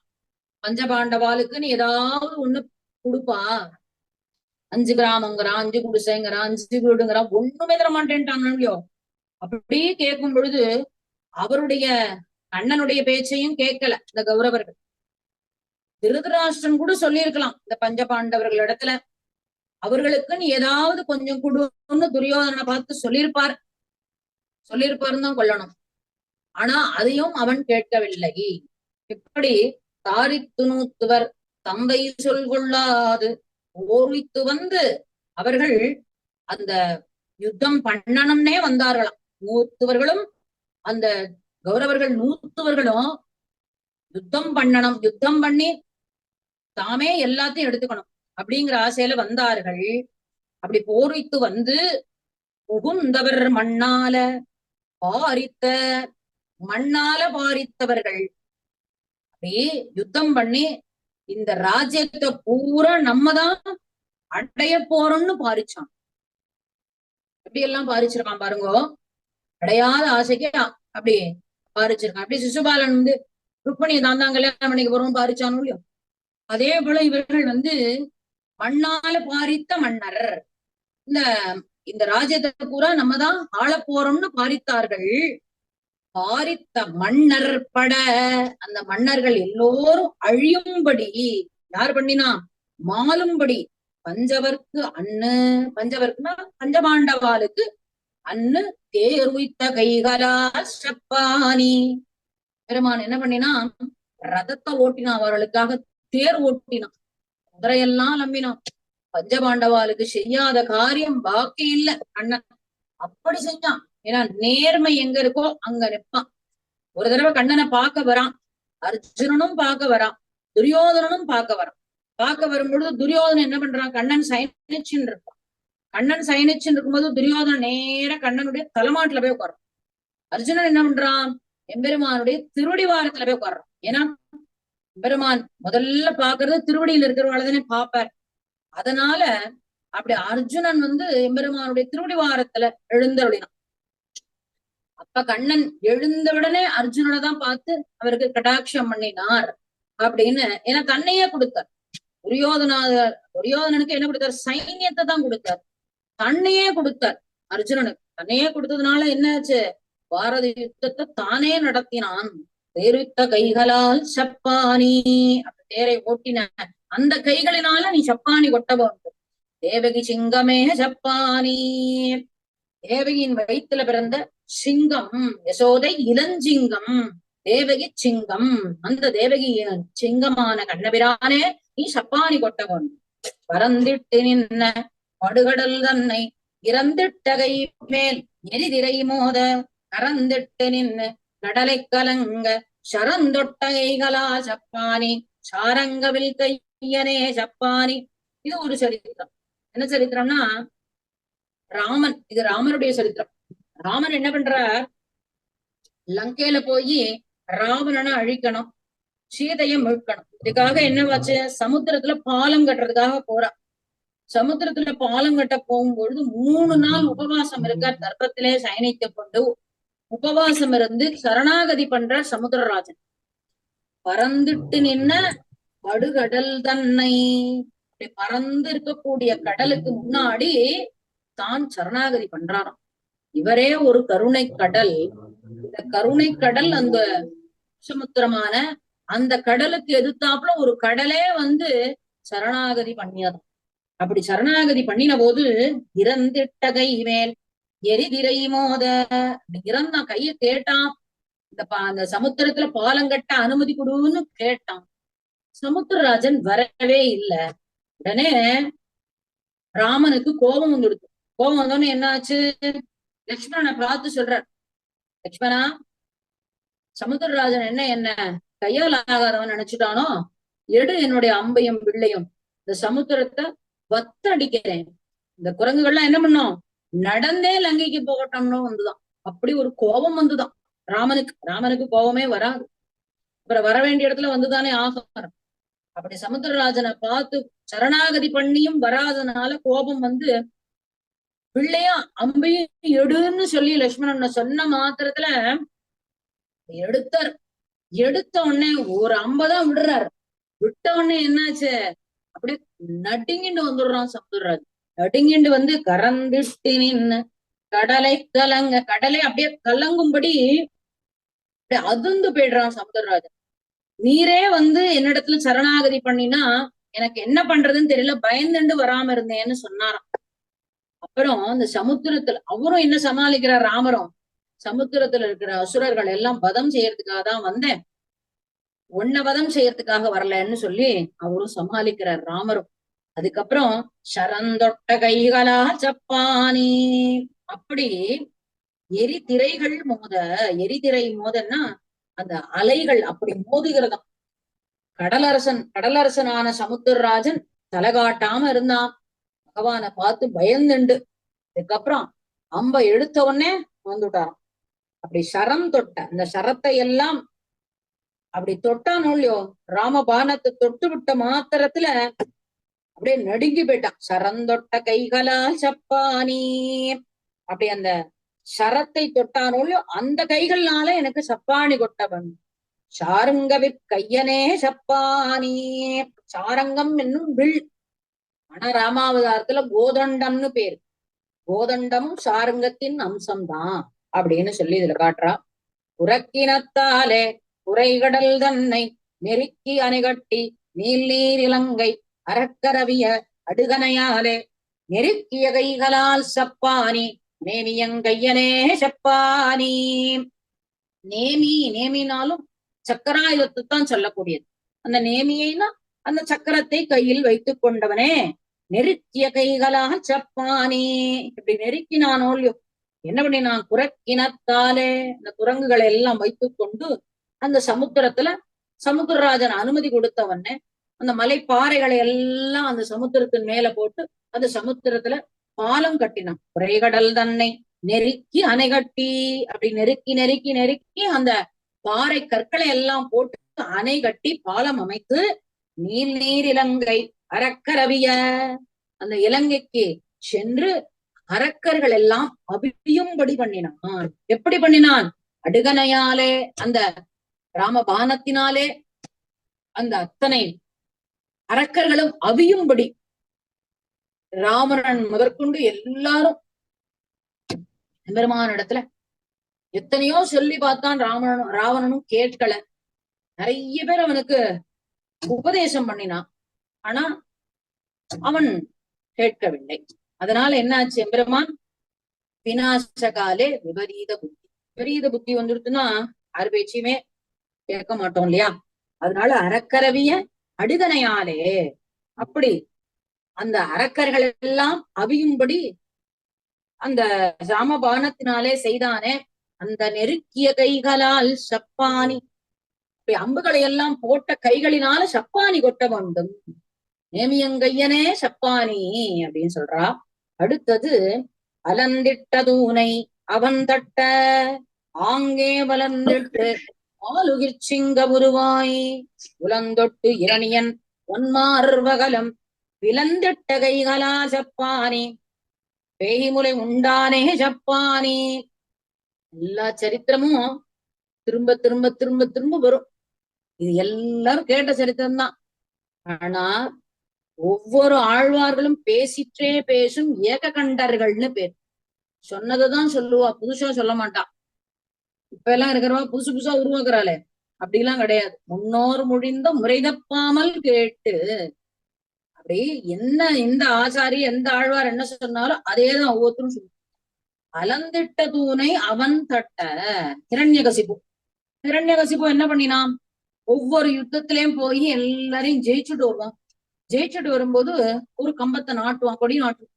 பஞ்சபாண்டவாளுக்கு நீ ஏதாவது ஒண்ணு கொடுப்பா, 5 கிராமங்கிறான், 5 குடிசைங்கிறான், 5 வீடுங்கிறான், ஒண்ணுமே தர மாட்டேன்ட்டானோ. அப்படியே கேட்கும் பொழுது அவருடைய அண்ணனுடைய பேச்சையும் கேட்கல இந்த கௌரவர்கள். திருதராஷ்டிரன் கூட சொல்லியிருக்கலாம் இந்த பஞ்ச பாண்டவர்கள் இடத்துல, அவர்களுக்குன்னு ஏதாவது கொஞ்சம் கொடுன்னு துரியோதனை பார்த்து சொல்லியிருப்பாருன்னு தான் கொள்ளணும். ஆனா அதையும் அவன் கேட்கவில்லை. இப்படி தாரித்து நூத்துவர் தந்தை சொல் கொள்ளாது ஓரித்து வந்து அவர்கள் அந்த யுத்தம் பண்ணணும்னே வந்தார்களாம். நூத்துவர்களும் அந்த கௌரவர்கள் 100 யுத்தம் பண்ணணும், யுத்தம் பண்ணி தாமே எல்லாத்தையும் எடுத்துக்கணும் அப்படிங்கிற ஆசையில வந்தார்கள். அப்படி போரித்து வந்து புகுந்தவர் மண்ணால பாரித்த, மண்ணால பாரித்தவர்கள் அப்படி யுத்தம் பண்ணி இந்த ராஜ்யத்தை பூரா நம்ம தான் அடைய போறோம்னு பாரிச்சான். எப்படி எல்லாம் பாரிச்சிருக்கான் பாருங்கோ. அடையாத ஆசைக்கு அப்படி பாரிச்சிருக்கான். அப்படி சிசுபாலன் வந்து ருக்மணியை தான் தான் கல்யாணம் பண்ணிக்க போறோம் பாரிச்சானோ இல்லையோ, அதே போல இவர்கள் வந்து மண்ணால பாரித்த மன்னர். இந்த இந்த ராஜ்யத்தை பூரா நம்ம தான் ஆள போறோம்னு பாரித்தார்கள். பாரித்த மன்னர் பட, அந்த மன்னர்கள் எல்லோரும் அழியும்படி யார் பண்ணினா, மாலும்படி பஞ்சவர்க்கு அன்னு, பஞ்சவர்க்குனா பஞ்சபாண்டவாளுக்கு அன்னு தேர் உய்த்த கைகளால் செப்பானி. பெருமான் என்ன பண்ணினா, ரதத்தை ஓட்டினான், அவர்களுக்காக தேர் ஓட்டினான், குதிரையெல்லாம் நம்பினான். பஞ்சபாண்டவாளுக்கு செய்யாத காரியம் பாக்கி இல்ல அண்ணன், அப்படி செஞ்சான். ஏன்னா நேர்மை எங்க இருக்கோ அங்க நிற்பான். ஒரு தடவை கண்ணனை பார்க்க வரான், அர்ஜுனனும் பார்க்க வரான், துரியோதனனும் பார்க்க வரான். பார்க்க வரும்பொழுது துரியோதனன் என்ன பண்றான், கண்ணன் சயனிச்சுன்னு இருப்பான். கண்ணன் சயனிச்சுன்னு இருக்கும்போது துரியோதனன் நேர கண்ணனுடைய தலைமாட்டுல போய் உட்காரான். அர்ஜுனன் என்ன பண்றான், எம்பெருமானுடைய திருவடிவாரத்துல போய் உட்கார்றான். ஏன்னா எம்பெருமான் முதல்ல பாக்குறது திருவடியில இருக்கிறவங்களதானே பாப்பார். அதனால அப்படி அர்ஜுனன் வந்து எம்பெருமானுடைய திருவடிவாரத்துல எழுந்தருளினான். அப்ப கண்ணன் எழுந்த உடனே அர்ஜுனனை தான் பார்த்து அவருக்கு கடாட்சம் பண்ணினார் அப்படின்னு. ஏன்னா தன்னையே கொடுத்தார். துரியோதனனுக்கு என்ன கொடுத்தார், சைன்யத்தை தான் கொடுத்தார், தன்னையே கொடுத்தார். அர்ஜுனனுக்கு தன்னையே கொடுத்ததுனால என்னாச்சு, பாரத யுத்தத்தை தானே நடத்தினான். தேர்வித்த கைகளால் சப்பானி, அப்ப தேரை ஓட்டின அந்த கைகளினால நீ சப்பானி கொட்ட வேண்டும். தேவகி சிங்கமே சப்பானி, தேவகியின் வயிற்றுல பிறந்த சிங்கம் யசோதை இளஞ்சிங்கம், தேவகி சிங்கம், அந்த தேவகி சிங்கமான கண்ணபிரானே நீ சப்பானி கொட்ட வேண்டும். பறந்திட்டு நின்ன படுகடல் தன்னை இறந்திட்ட கை மேல் எரிதிரை மோத கறந்திட்டு நின்னு கடலை கலங்க சரந்தொட்ட கைகளா சப்பானி சாரங்கவில் கையனே சப்பானி. இது ஒரு சரித்திரம். என்ன சரித்திரம்னா ராமன், இது ராமனுடைய சரித்திரம். ராமன் என்ன பண்றார், லங்கையில போய் ராவணனை அழிக்கணும், சீதையை மீட்கணும். இதுக்காக என்ன வச்சு, சமுத்திரத்துல பாலம் கட்டுறதுக்காக போறா. சமுத்திரத்துல பாலம் கட்ட போகும்பொழுது 3 நாள் உபவாசம் இருக்கார், தர்ப்பத்திலே சயனித்து கொண்டு உபவாசம் இருந்து சரணாகதி பண்ற சமுத்திரராஜன். பறந்துட்டு நின்ன படுகடல் தன்னை, பறந்து இருக்கக்கூடிய கடலுக்கு முன்னாடி தான் சரணாகதி பண்றாராம். இவரே ஒரு கருணை கடல். இந்த கருணை கடல் அந்த சமுத்திரமான அந்த கடலுக்கு எதிர்த்தாப்புல ஒரு கடலே வந்து சரணாகதி பண்ணியதும். அப்படி சரணாகதி பண்ணின போது இறந்திட்ட கை மேல் எரிதிரை மோத, இறந்தான், கைய கேட்டான், அந்த சமுத்திரத்துல பாலங்கட்ட அனுமதி கொடுன்னு கேட்டான். சமுத்திரராஜன் வரவே இல்லை. உடனே ராமனுக்கு கோபம் வந்துடுது. கோபம் வந்தோன்னு என்ன ஆச்சு, லட்சுமணனை பார்த்து சொல்றார், லட்சுமணா, சமுத்திரராஜன் என்ன கையால் ஆகாதவன் நினைச்சுட்டானோ, எடு என்னுடைய அம்பையும் வில்லையும், இந்த சமுத்திரத்தை வத்தடிக்கிறேன். இந்த குரங்குகள்லாம் என்ன பண்ணும், நடந்தே லங்கைக்கு போகட்டோம்னு வந்துதான். அப்படி ஒரு கோபம் வந்துதான் ராமனுக்கு. ராமனுக்கு கோபமே வராது, அப்புறம் வர வேண்டிய இடத்துல வந்துதானே ஆகாரம். அப்படி சமுத்திரராஜனை பார்த்து சரணாகதி பண்ணியும் வராதனால கோபம் வந்து பிள்ளையா அம்பையும் எடுன்னு சொல்லி லட்சுமணன் சொன்ன மாத்திரத்துல எடுத்தார். எடுத்த உடனே ஒரு அம்பதான் விடுறாரு. விட்ட உடனே என்னாச்சு, அப்படியே நடுங்கிண்டு வந்துடுறான் சமுத்திரராஜ். நடுங்கிண்டு வந்து கறந்துட்டு நின்னு கடலை கலங்க, கடலை அப்படியே கலங்கும்படி அப்படியே அதிர்ந்து போயிடுறான் சமுத்திரராஜன். நீரே வந்து என்னிடத்துல சரணாகதி பண்ணினா எனக்கு என்ன பண்றதுன்னு தெரியல, பயந்துண்டு வராம இருந்தேன்னு சொன்னாராம். அப்புறம் இந்த சமுத்திரத்துல அவரும் என்ன சமாளிக்கிறார் ராமரும், சமுத்திரத்துல இருக்கிற அசுரர்கள் எல்லாம் வதம் செய்யறதுக்காக தான் வந்தேன், உன்னை வதம் செய்யறதுக்காக வரலன்னு சொல்லி அவரும் சமாளிக்கிறார் ராமரும். அதுக்கப்புறம் சரந்தொட்ட கைகளா சப்பானி, அப்படி எரிதிரைகள் மோத, எரிதிரை மோதன்னா அந்த அலைகள் அப்படி மோதுகிறதாம். கடலரசனான சமுத்திரராஜன் தலகாட்டாம இருந்தான். பகவானை பார்த்து பயந்துண்டு அதுக்கப்புறம் அம்ப எடுத்த உடனே வந்துட்டாராம். அப்படி சரம் தொட்ட, அந்த சரத்தை எல்லாம் அப்படி தொட்டானோ இல்லையோ, ராமபானத்தை தொட்டு விட்ட மாத்திரத்துல அப்படியே நடுங்கி போயிட்டான். சரந்தொட்ட கைகளால் சப்பானி, அப்படி அந்த சரத்தை தொட்டானோல்லையோ அந்த கைகள்னால எனக்கு சப்பாணி கொட்டவன். சாருங்கவிற் கையனே சப்பானி. சாரங்கம் என்னும் வில். ஆனா ராமாவதாரத்துல கோதண்டம்னு பேரு. கோதண்டமும் சாருங்கத்தின் அம்சம்தான் அப்படின்னு சொல்லி இதுல காட்டுறா. உறக்கினத்தாலே குறைகடல் தன்னை நெருக்கி அணைகட்டி நீல் நீர் இலங்கை அறக்கரவிய அடுகனையாலே நெருக்கிய கைகளால் சப்பானி நேமியங்கையனே சப்பானி. நேமி, நேமினாலும் சக்கராயுதத்தை தான் சொல்லக்கூடியது. அந்த நேமியைனா அந்த சக்கரத்தை கையில் வைத்துக் கொண்டவனே. நெருக்கிய கைகளாக சப்பானி. இப்படி நெருக்கினானோல்யோ என்ன பண்ணினான்? குரக்கினத்தாலே இந்த குரங்குகளை எல்லாம் வைத்துக் கொண்டு அந்த சமுத்திரத்துல சமுத்திரராஜன் அனுமதி கொடுத்தவனே அந்த மலைப்பாறைகளை எல்லாம் அந்த சமுத்திரத்தின் மேல போட்டு அந்த சமுத்திரத்துல பாலம் கட்டினான். குறைகடல் தன்னை நெருக்கி அணை கட்டி. அப்படி நெருக்கி நெருக்கி நெருக்கி அந்த பாறை கற்களை எல்லாம் போட்டு அணை கட்டி பாலம் அமைத்து நீல் நீர் இலங்கை அறக்கரவிய அந்த இலங்கைக்கு சென்று அரக்கர்கள் எல்லாம் அபியும்படி பண்ணினான். எப்படி பண்ணினான்? அடுகனையாலே அந்த ராமபானத்தினாலே அந்த அத்தனை அரக்கர்களும் அவியும்படி ராவணன் முதற்கொண்டு எல்லாரும் பெருமான இடத்துல எத்தனையோ சொல்லி பார்த்தான். ராவணனும் கேட்கல. நிறைய பேர் அவனுக்கு உபதேசம் பண்ணினான். ஆனா அவன் கேட்கவில்லை. அதனால என்னாச்சு? எம்பெருமான் விநாசகாலே விபரீத புத்தி. விபரீத புத்தி வந்துருச்சுன்னா யாரு பேச்சையுமே கேட்க மாட்டோம் இல்லையா? அதனால அறக்கரவிய அடுதனையாலே அப்படி அந்த அரக்கர்கள் எல்லாம் அவியும்படி அந்த ராமபானத்தினாலே செய்தானே அந்த நெருக்கிய கைகளால் சப்பானி. அப்படி அம்புகளை எல்லாம் போட்ட கைகளினால சப்பானி கொட்ட வேண்டும். நேமியங்கையனே சப்பானி அப்படின்னு சொல்றா. அடுத்தது அலந்திட்ட தூணை அவன் தட்ட ஆங்கே வளர்ந்திட்டு ஆளுகிர் சிங்க உருவாய் உலந்தொட்டு இரணியன் ஒன்மார்வகலம் விலந்திட்ட கைகளா சப்பானி பேய்முலை உண்டானே சப்பானி. எல்லா சரித்திரமும் திரும்ப திரும்ப திரும்ப திரும்ப வரும். இது எல்லாரும் கேட்ட சரித்திரம் தான். ஆனா ஒவ்வொரு ஆழ்வார்களும் பேசிற்றே பேசும் ஏக கண்டர்கள்னு பேர். சொன்னதுதான் சொல்லுவா, புதுசா சொல்ல மாட்டான். இப்ப எல்லாம் இருக்கிறவா புதுசு புதுசா உருவாக்குறாளே, அப்படிலாம் கிடையாது. முன்னோர் முழிந்த முறைதப்பாமல் கேட்டு அப்படி என்ன இந்த ஆசாரி எந்த ஆழ்வார் என்ன சொன்னாலும் அதேதான் ஒவ்வொருத்தரும் சொல்லுவாங்க. அலந்திட்ட தூணை அவன் தட்ட. ஹிரண்யகசிபு ஹிரண்யகசிபு என்ன பண்ணினான்? ஒவ்வொரு யுத்தத்திலயும் போய் எல்லாரையும் ஜெயிச்சுட்டு வருவான். ஜெயிச்சுட்டு வரும்போது ஒரு கம்பத்தை நாட்டுவான், கொடி நாட்டுவான்.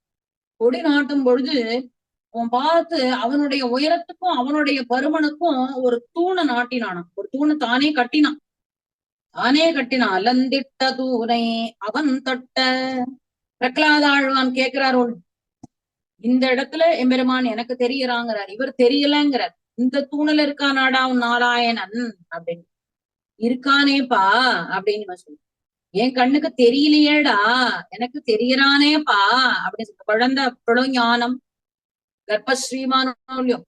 கொடி நாட்டும் பொழுது அவன் பார்த்து அவனுடைய உயரத்துக்கும் அவனுடைய பருமனுக்கும் ஒரு தூணை நாட்டினானான். ஒரு தூணை தானே கட்டினான். அலந்திட்ட தூணை அவன் தட்ட. பிரகலாத ஆழ்வான் கேட்கிறாரோள், இந்த இடத்துல எம்பெருமான் எனக்கு தெரியறாங்கிறார், இவர் தெரியலங்கிறார். இந்த தூணில இருக்கானாடா உன் நாராயணன் அப்படின்னு. இருக்கானேப்பா அப்படின்னு சொல்லு. என் கண்ணுக்கு தெரியலையேடா, எனக்கு தெரியறானேப்பா அப்படின்னு சொல்ல. குழந்தை அப்பளும் ஞானம் கர்ப்பஸ்ரீமானும்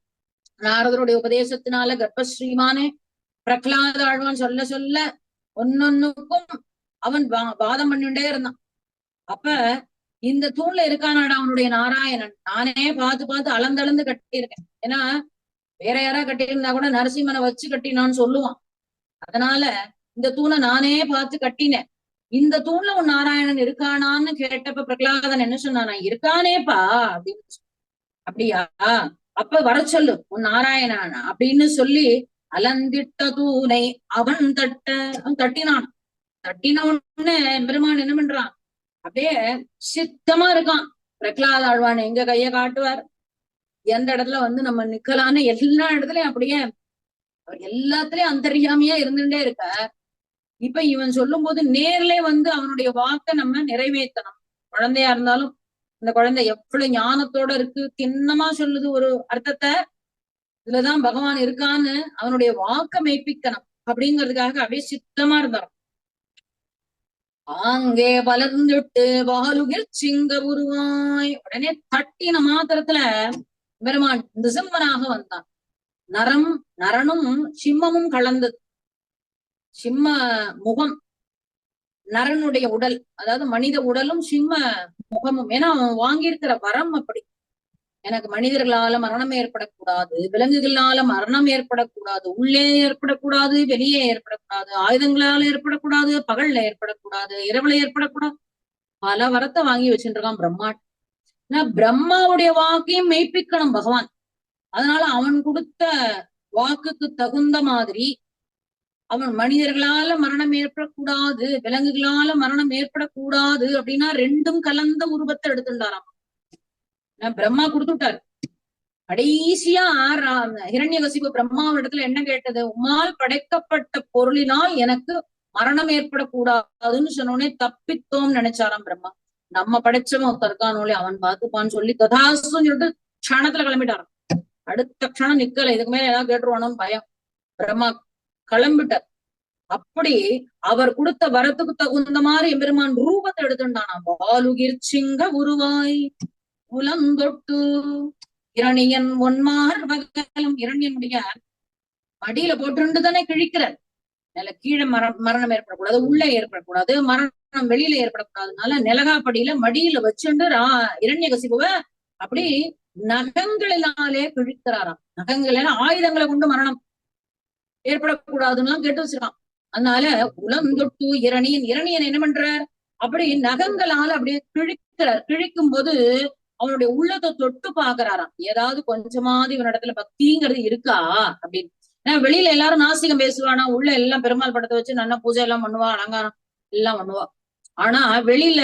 நாரதருடைய உபதேசத்தினால கர்ப்பஸ்ரீமானே பிரகலாத ஆழ்வான் சொல்ல சொல்ல ஒன்னொன்னுக்கும் அவன் வாதம் பண்ணிட்டே இருந்தான். அப்ப இந்த தூண்ல இருக்கானாடா அவனுடைய நாராயணன். நானே பார்த்து பார்த்து அளந்தளந்து கட்டியிருக்கேன். ஏன்னா வேற யாரா கட்டியிருந்தா கூட நரசிம்மனை வச்சு கட்டினான்னு சொல்லுவான். அதனால இந்த தூணை நானே பார்த்து கட்டினேன். இந்த தூண்ல உன் நாராயணன் இருக்கானான்னு கேட்டப்ப பிரகலாதன் என்ன சொன்னானா? இருக்கானேப்பா அப்படின்னு. அப்படியா? அப்ப வர சொல்லு உன் நாராயணன் அப்படின்னு சொல்லி அலந்திட்ட தூணை அவன் தட்ட. அவன் தட்டினான். தட்டின உடனே பெருமான் என்ன பண்றான்? அப்படியே சித்தமா இருக்கான். பிரகலாத ஆழ்வான் எங்க கைய காட்டுவார், எந்த இடத்துல வந்து நம்ம நிக்கலான்னு எல்லா இடத்துலயும் அப்படியே எல்லாத்துலயும் அந்தரியாமையா இருந்துட்டே இருக்க. இப்ப இவன் சொல்லும் போது நேர்ல வந்து அவனுடைய வாக்க நம்ம நிறைவேற்றணும். குழந்தையா இருந்தாலும் இந்த குழந்தை எவ்வளவு ஞானத்தோட இருக்கு, திண்ணமா சொல்லுது ஒரு அர்த்தத்தை. இதுலதான் பகவான் இருக்கான்னு அவனுடைய வாக்க மெய்ப்பிக்கணும் அப்படிங்கிறதுக்காக அப்படியே சித்தமா இருந்தார். ஆங்கே வளர்ந்துட்டு வாலுகிர் சிங்க உருவாய். உடனே தட்டின மாத்திரத்துல பெருமான் நிசம்மனாக வந்தான். நரனும் சிம்மமும் கலந்தது. சிம்ம முகம், நரனுடைய உடல், அதாவது மனித உடலும் சிம்ம முகமும். ஏன்னா அவன் வாங்கியிருக்கிற வரம் அப்படி. எனக்கு மனிதர்களால மரணம் ஏற்படக்கூடாது, விலங்குகளால மரணம் ஏற்படக்கூடாது, உள்ளே ஏற்படக்கூடாது, வெளியே ஏற்படக்கூடாது, ஆயுதங்களால ஏற்படக்கூடாது, பகல்ல ஏற்படக்கூடாது, இரவுல ஏற்படக்கூடாது. பல வரத்தை வாங்கி வச்சுட்டு இருக்கான் பிரம்மா. பிரம்மாவுடைய வாக்கையும் மெய்ப்பிக்கணும் பகவான். அதனால அவன் கொடுத்த வாக்குக்கு தகுந்த மாதிரி அவன் மனிதர்களால மரணம் ஏற்படக்கூடாது, விலங்குகளால மரணம் ஏற்படக்கூடாது அப்படின்னா ரெண்டும் கலந்த உருவத்தை எடுத்துட்டாராம். பிரம்மா கொடுத்துட்டாரு. கடைசியா ஹிரண்யகசிபு பிரம்மாவிடத்துல என்ன கேட்டது? உம்மால் படைக்கப்பட்ட பொருளினால் எனக்கு மரணம் ஏற்படக்கூடாதுன்னு சொன்னோடனே தப்பித்தோம் நினைச்சாராம் பிரம்மா. நம்ம படைச்சவன் ஒருத்தர் இருக்கானோலே அவன் பார்த்துப்பான்னு சொல்லி ததாசுன்னு சொல்லிட்டு க்ஷணத்துல கிளம்பிட்டாராம். அடுத்த க்ஷணம் நிக்கல, இதுக்கு மேல ஏதாவது கேட்டுருவானோன்னு பயம். பிரம்மா கிளம்பிட்டார். அப்படி அவர் கொடுத்த வரத்துக்கு தகுந்த மாதிரி எம்பெருமான் ரூபத்தை எடுத்துட்டானா. பாலுகிர் சிங்க உருவாய் உலந்தொட்டு இரணியன் ஒன்மார் வகலும். இரணியனுடைய மடியில போட்டு தானே கிழிக்கிறார். நில கீழே மரணம் ஏற்படக்கூடாது, உள்ளே ஏற்படக்கூடாது, மரணம் வெளியில ஏற்படக்கூடாதுனால நிலகாப்படியில மடியில வச்சுண்டு இரண்யகசிபுவ அப்படி நகங்களினாலே கிழிக்கிறாராம். நகங்கள் ஆயுதங்களை கொண்டு மரணம் ஏற்படக்கூடாதுன்னு கேட்டு வச்சிருக்கான். அதனால உலந்தொட்டு இரணியன் என்ன பண்றார்? அப்படி நகங்களால அப்படியே கிழிக்கிறார். கிழிக்கும் போது அவனுடைய உள்ளத்தை தொட்டு பாக்குறாராம். ஏதாவது கொஞ்சமாவது இவனிடத்துல பக்திங்கிறது இருக்கா அப்படின்னு. ஏன்னா வெளியில எல்லாரும் நாஸ்திகம் பேசுவானா, உள்ள எல்லாம் பெருமாள் படத்தை வச்சு நல்லா பூஜை எல்லாம் பண்ணுவா, அலங்காரம் எல்லாம் பண்ணுவா. ஆனா வெளியில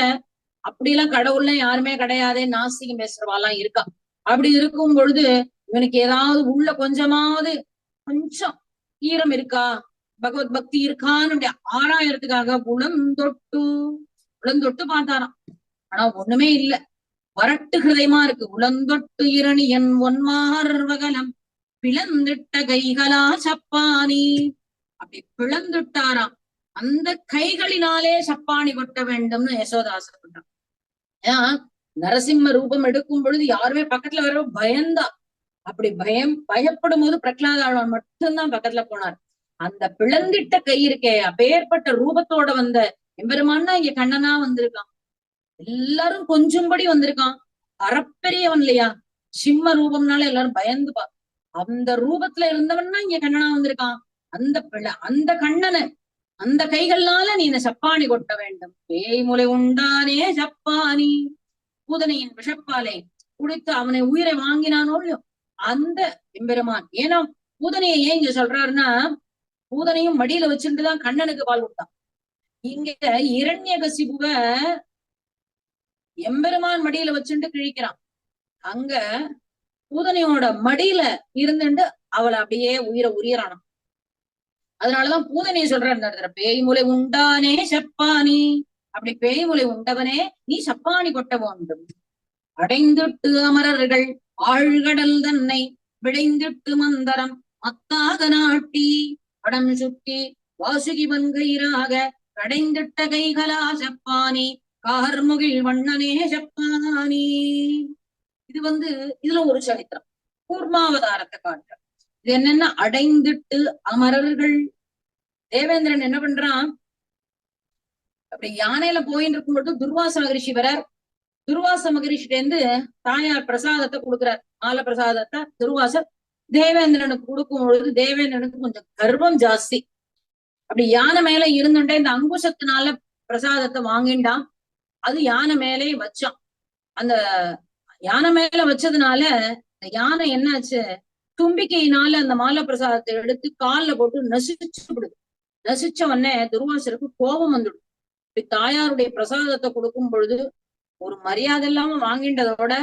அப்படிலாம் கடவுள்ல யாருமே கிடையாதே, நாஸ்திகம் பேசுறவாலாம் இருக்கா. அப்படி இருக்கும் பொழுது இவனுக்கு ஏதாவது உள்ள கொஞ்சமாவது கொஞ்சம் ஈரம் இருக்கா, பகவத் பக்தி இருக்கான்னு ஆராயறதுக்காக உளந்தொட்டு பார்த்தாராம். ஆனா ஒண்ணுமே இல்ல, வரட்டு ஹிருதயமா இருக்கு. உளந்தொட்டு இரணியன் ஒன்மார்வகலம் பிளந்திட்ட கைகளா சப்பானி. அப்படி பிளந்துட்டாராம். அந்த கைகளினாலே சப்பானி கொட்ட வேண்டும்னு யசோதா ஆசைப்பட்டான். ஏன்னா நரசிம்ம ரூபம் எடுக்கும் பொழுது யாருமே பக்கத்துல வர பயந்தா. அப்படி பயப்படும் போது பிரகலாதாழ்வான் மட்டும்தான் பக்கத்துல போனார். அந்த பிளந்திட்ட கை இருக்கே, அப்பேற்பட்ட ரூபத்தோட வந்த எம்பெருமான்னா இங்க கண்ணனா வந்திருக்கான். எல்லாரும் கொஞ்சம்படி வந்திருக்கான். அறப்பெரியவன் இல்லையா, சிம்ம ரூபம்னால எல்லாரும் பயந்துப்பா. அந்த ரூபத்துல இருந்தவன்னா இங்க கண்ணனா வந்திருக்கான். அந்த கண்ணனை அந்த கைகள்னால நீ இந்த சப்பானி கொட்ட வேண்டும். பேய்முலை உண்டானே சப்பானி. பூதனையின் விஷப்பாலை குடித்து அவனை உயிரை வாங்கினானோ அந்த எம்பெருமான். ஏன்னா பூதனையை ஏன் இங்க சொல்றாருன்னா, பூதனையும் மடியில வச்சுட்டுதான் கண்ணனுக்கு பால் கொடுத்தான். இங்க இரண்யகசிபுவ எம்பெருமான் மடியில வச்சுட்டு கிழிக்கிறான். அங்க பூதனையோட மடியில இருந்துட்டு அவளை அப்படியே உரியறானாம். அதனாலதான் பூதனையை சொல்ற இந்த இடத்துல பேய்முலை உண்டானே சப்பானி. அப்படி பேய்முலை உண்டவனே நீ சப்பானி கொட்ட வேண்டும். அடைந்துட்டு அமரர்கள் ஆழ்கடல் தன்னை விடைந்திட்டு மந்தரம் மத்தாக நாட்டி படம் சுட்டி வாசுகி வன்கயிறாக கடைந்திட்ட கைகளா சப்பானி கார்முகில் வண்ணனே சப்பானி. இது இதுல ஒரு சரித்திரம். கூர்மாவதாரத்தை காட்டுற. இது என்னன்னா, அடைந்துட்டு அமரர்கள். தேவேந்திரன் என்ன பண்றான், அப்படி யானையில போயின்னு இருக்கும் பொழுது துர்வாச மகரிஷி வரார். துர்வாச மகரிஷிட்ட இருந்து தாயார் பிரசாதத்தை கொடுக்கிறார். மால பிரசாதத்தை துர்வாசர் தேவேந்திரனுக்கு கொடுக்கும் பொழுது தேவேந்திரனுக்கு கொஞ்சம் கர்வம் ஜாஸ்தி. அப்படி யானை மேல இருந்துட்டே இந்த அங்குசத்தினால பிரசாதத்தை வாங்கிண்டான். அது யானை மேலே வச்சான். அந்த யானை மேல வச்சதுனால இந்த யானை என்னாச்சு, தும்பிக்கையினால அந்த மால பிரசாதத்தை எடுத்து கால்ல போட்டு நசிச்சு விடுது. நசிச்ச உடனே துர்வாசருக்கு கோபம் வந்துடும். இப்படி தாயாருடைய பிரசாதத்தை கொடுக்கும் பொழுது ஒரு மரியாதை இல்லாம வாங்கின்றதோட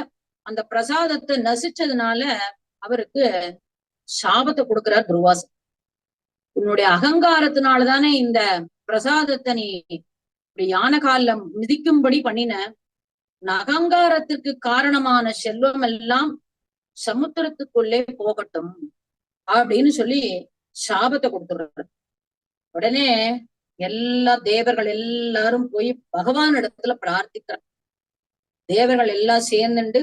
அந்த பிரசாதத்தை நசிச்சதுனால அவருக்கு சாபத்தை கொடுக்கிறார் துர்வாசர். உன்னுடைய அகங்காரத்தினாலதானே இந்த பிரசாதத்தை நீ இப்படி யானை கால்ல மிதிக்கும்படி பண்ணின. அகங்காரத்துக்கு காரணமான செல்வம் எல்லாம் சமுத்திரத்துக்குள்ளே போகட்டும் அப்படின்னு சொல்லி சாபத்தை கொடுத்துடுறாரு. உடனே எல்லா தேவர்கள் எல்லாரும் போய் பகவான் இடத்துல பிரார்த்திக்கிறார். தேவர்கள் எல்லாம் சேர்ந்துண்டு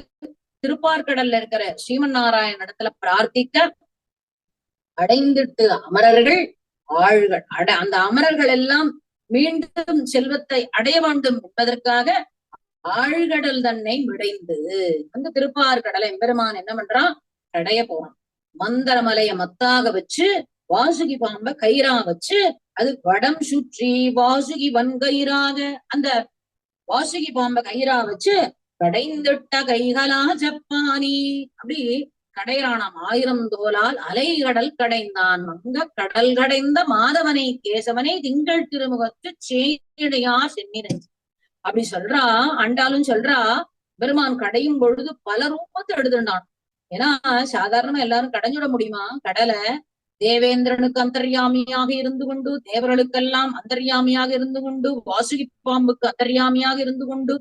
திருப்பார்கடல்ல இருக்கிற ஸ்ரீமன் நாராயண இடத்துல பிரார்த்திக்க அடைந்திட்டு அமரர்கள் ஆழ்கள் அந்த அமரர்கள் எல்லாம் மீண்டும் செல்வத்தை அடைய வேண்டும் என்பதற்காக ஆழ்கடல் தன்னை விடைந்து அந்த திருப்பார்கடலை எம்பெருமான் என்ன பண்றான், கடைய போறான். மந்தரமலைய மத்தாக வச்சு வாசுகி பாம்ப கயிறா வச்சு அது வடம் சுற்றி வாசுகி வன்கயிறாக அந்த வாசுகி பாம்ப கயிறா வச்சு கடைந்திட்ட கைகளா ஜப்பானி அப்படி கடையானாம். 1000 தோலால் அலைகடல் கடைந்தான் மங்க கடல் கடைந்த மாதவனை கேசவனை திங்கள் திருமுகத்து சேடையா சென்னினை அப்படி சொல்றா. ஆண்டாலும் சொல்றா பெருமான் கடையும் பொழுது பல ரூபத்தை எடுத்துட்டான். ஏன்னா சாதாரணமா எல்லாரும் கடைஞ்சுட முடியுமா கடலை? தேவேந்திரனுக்கு அந்தர்யாமியாக இருந்து கொண்டு, தேவர்களுக்கெல்லாம் அந்தர்யாமியாக இருந்து கொண்டு, வாசுகி பாம்புக்கு அந்தர்யாமியாக இருந்து கொண்டு,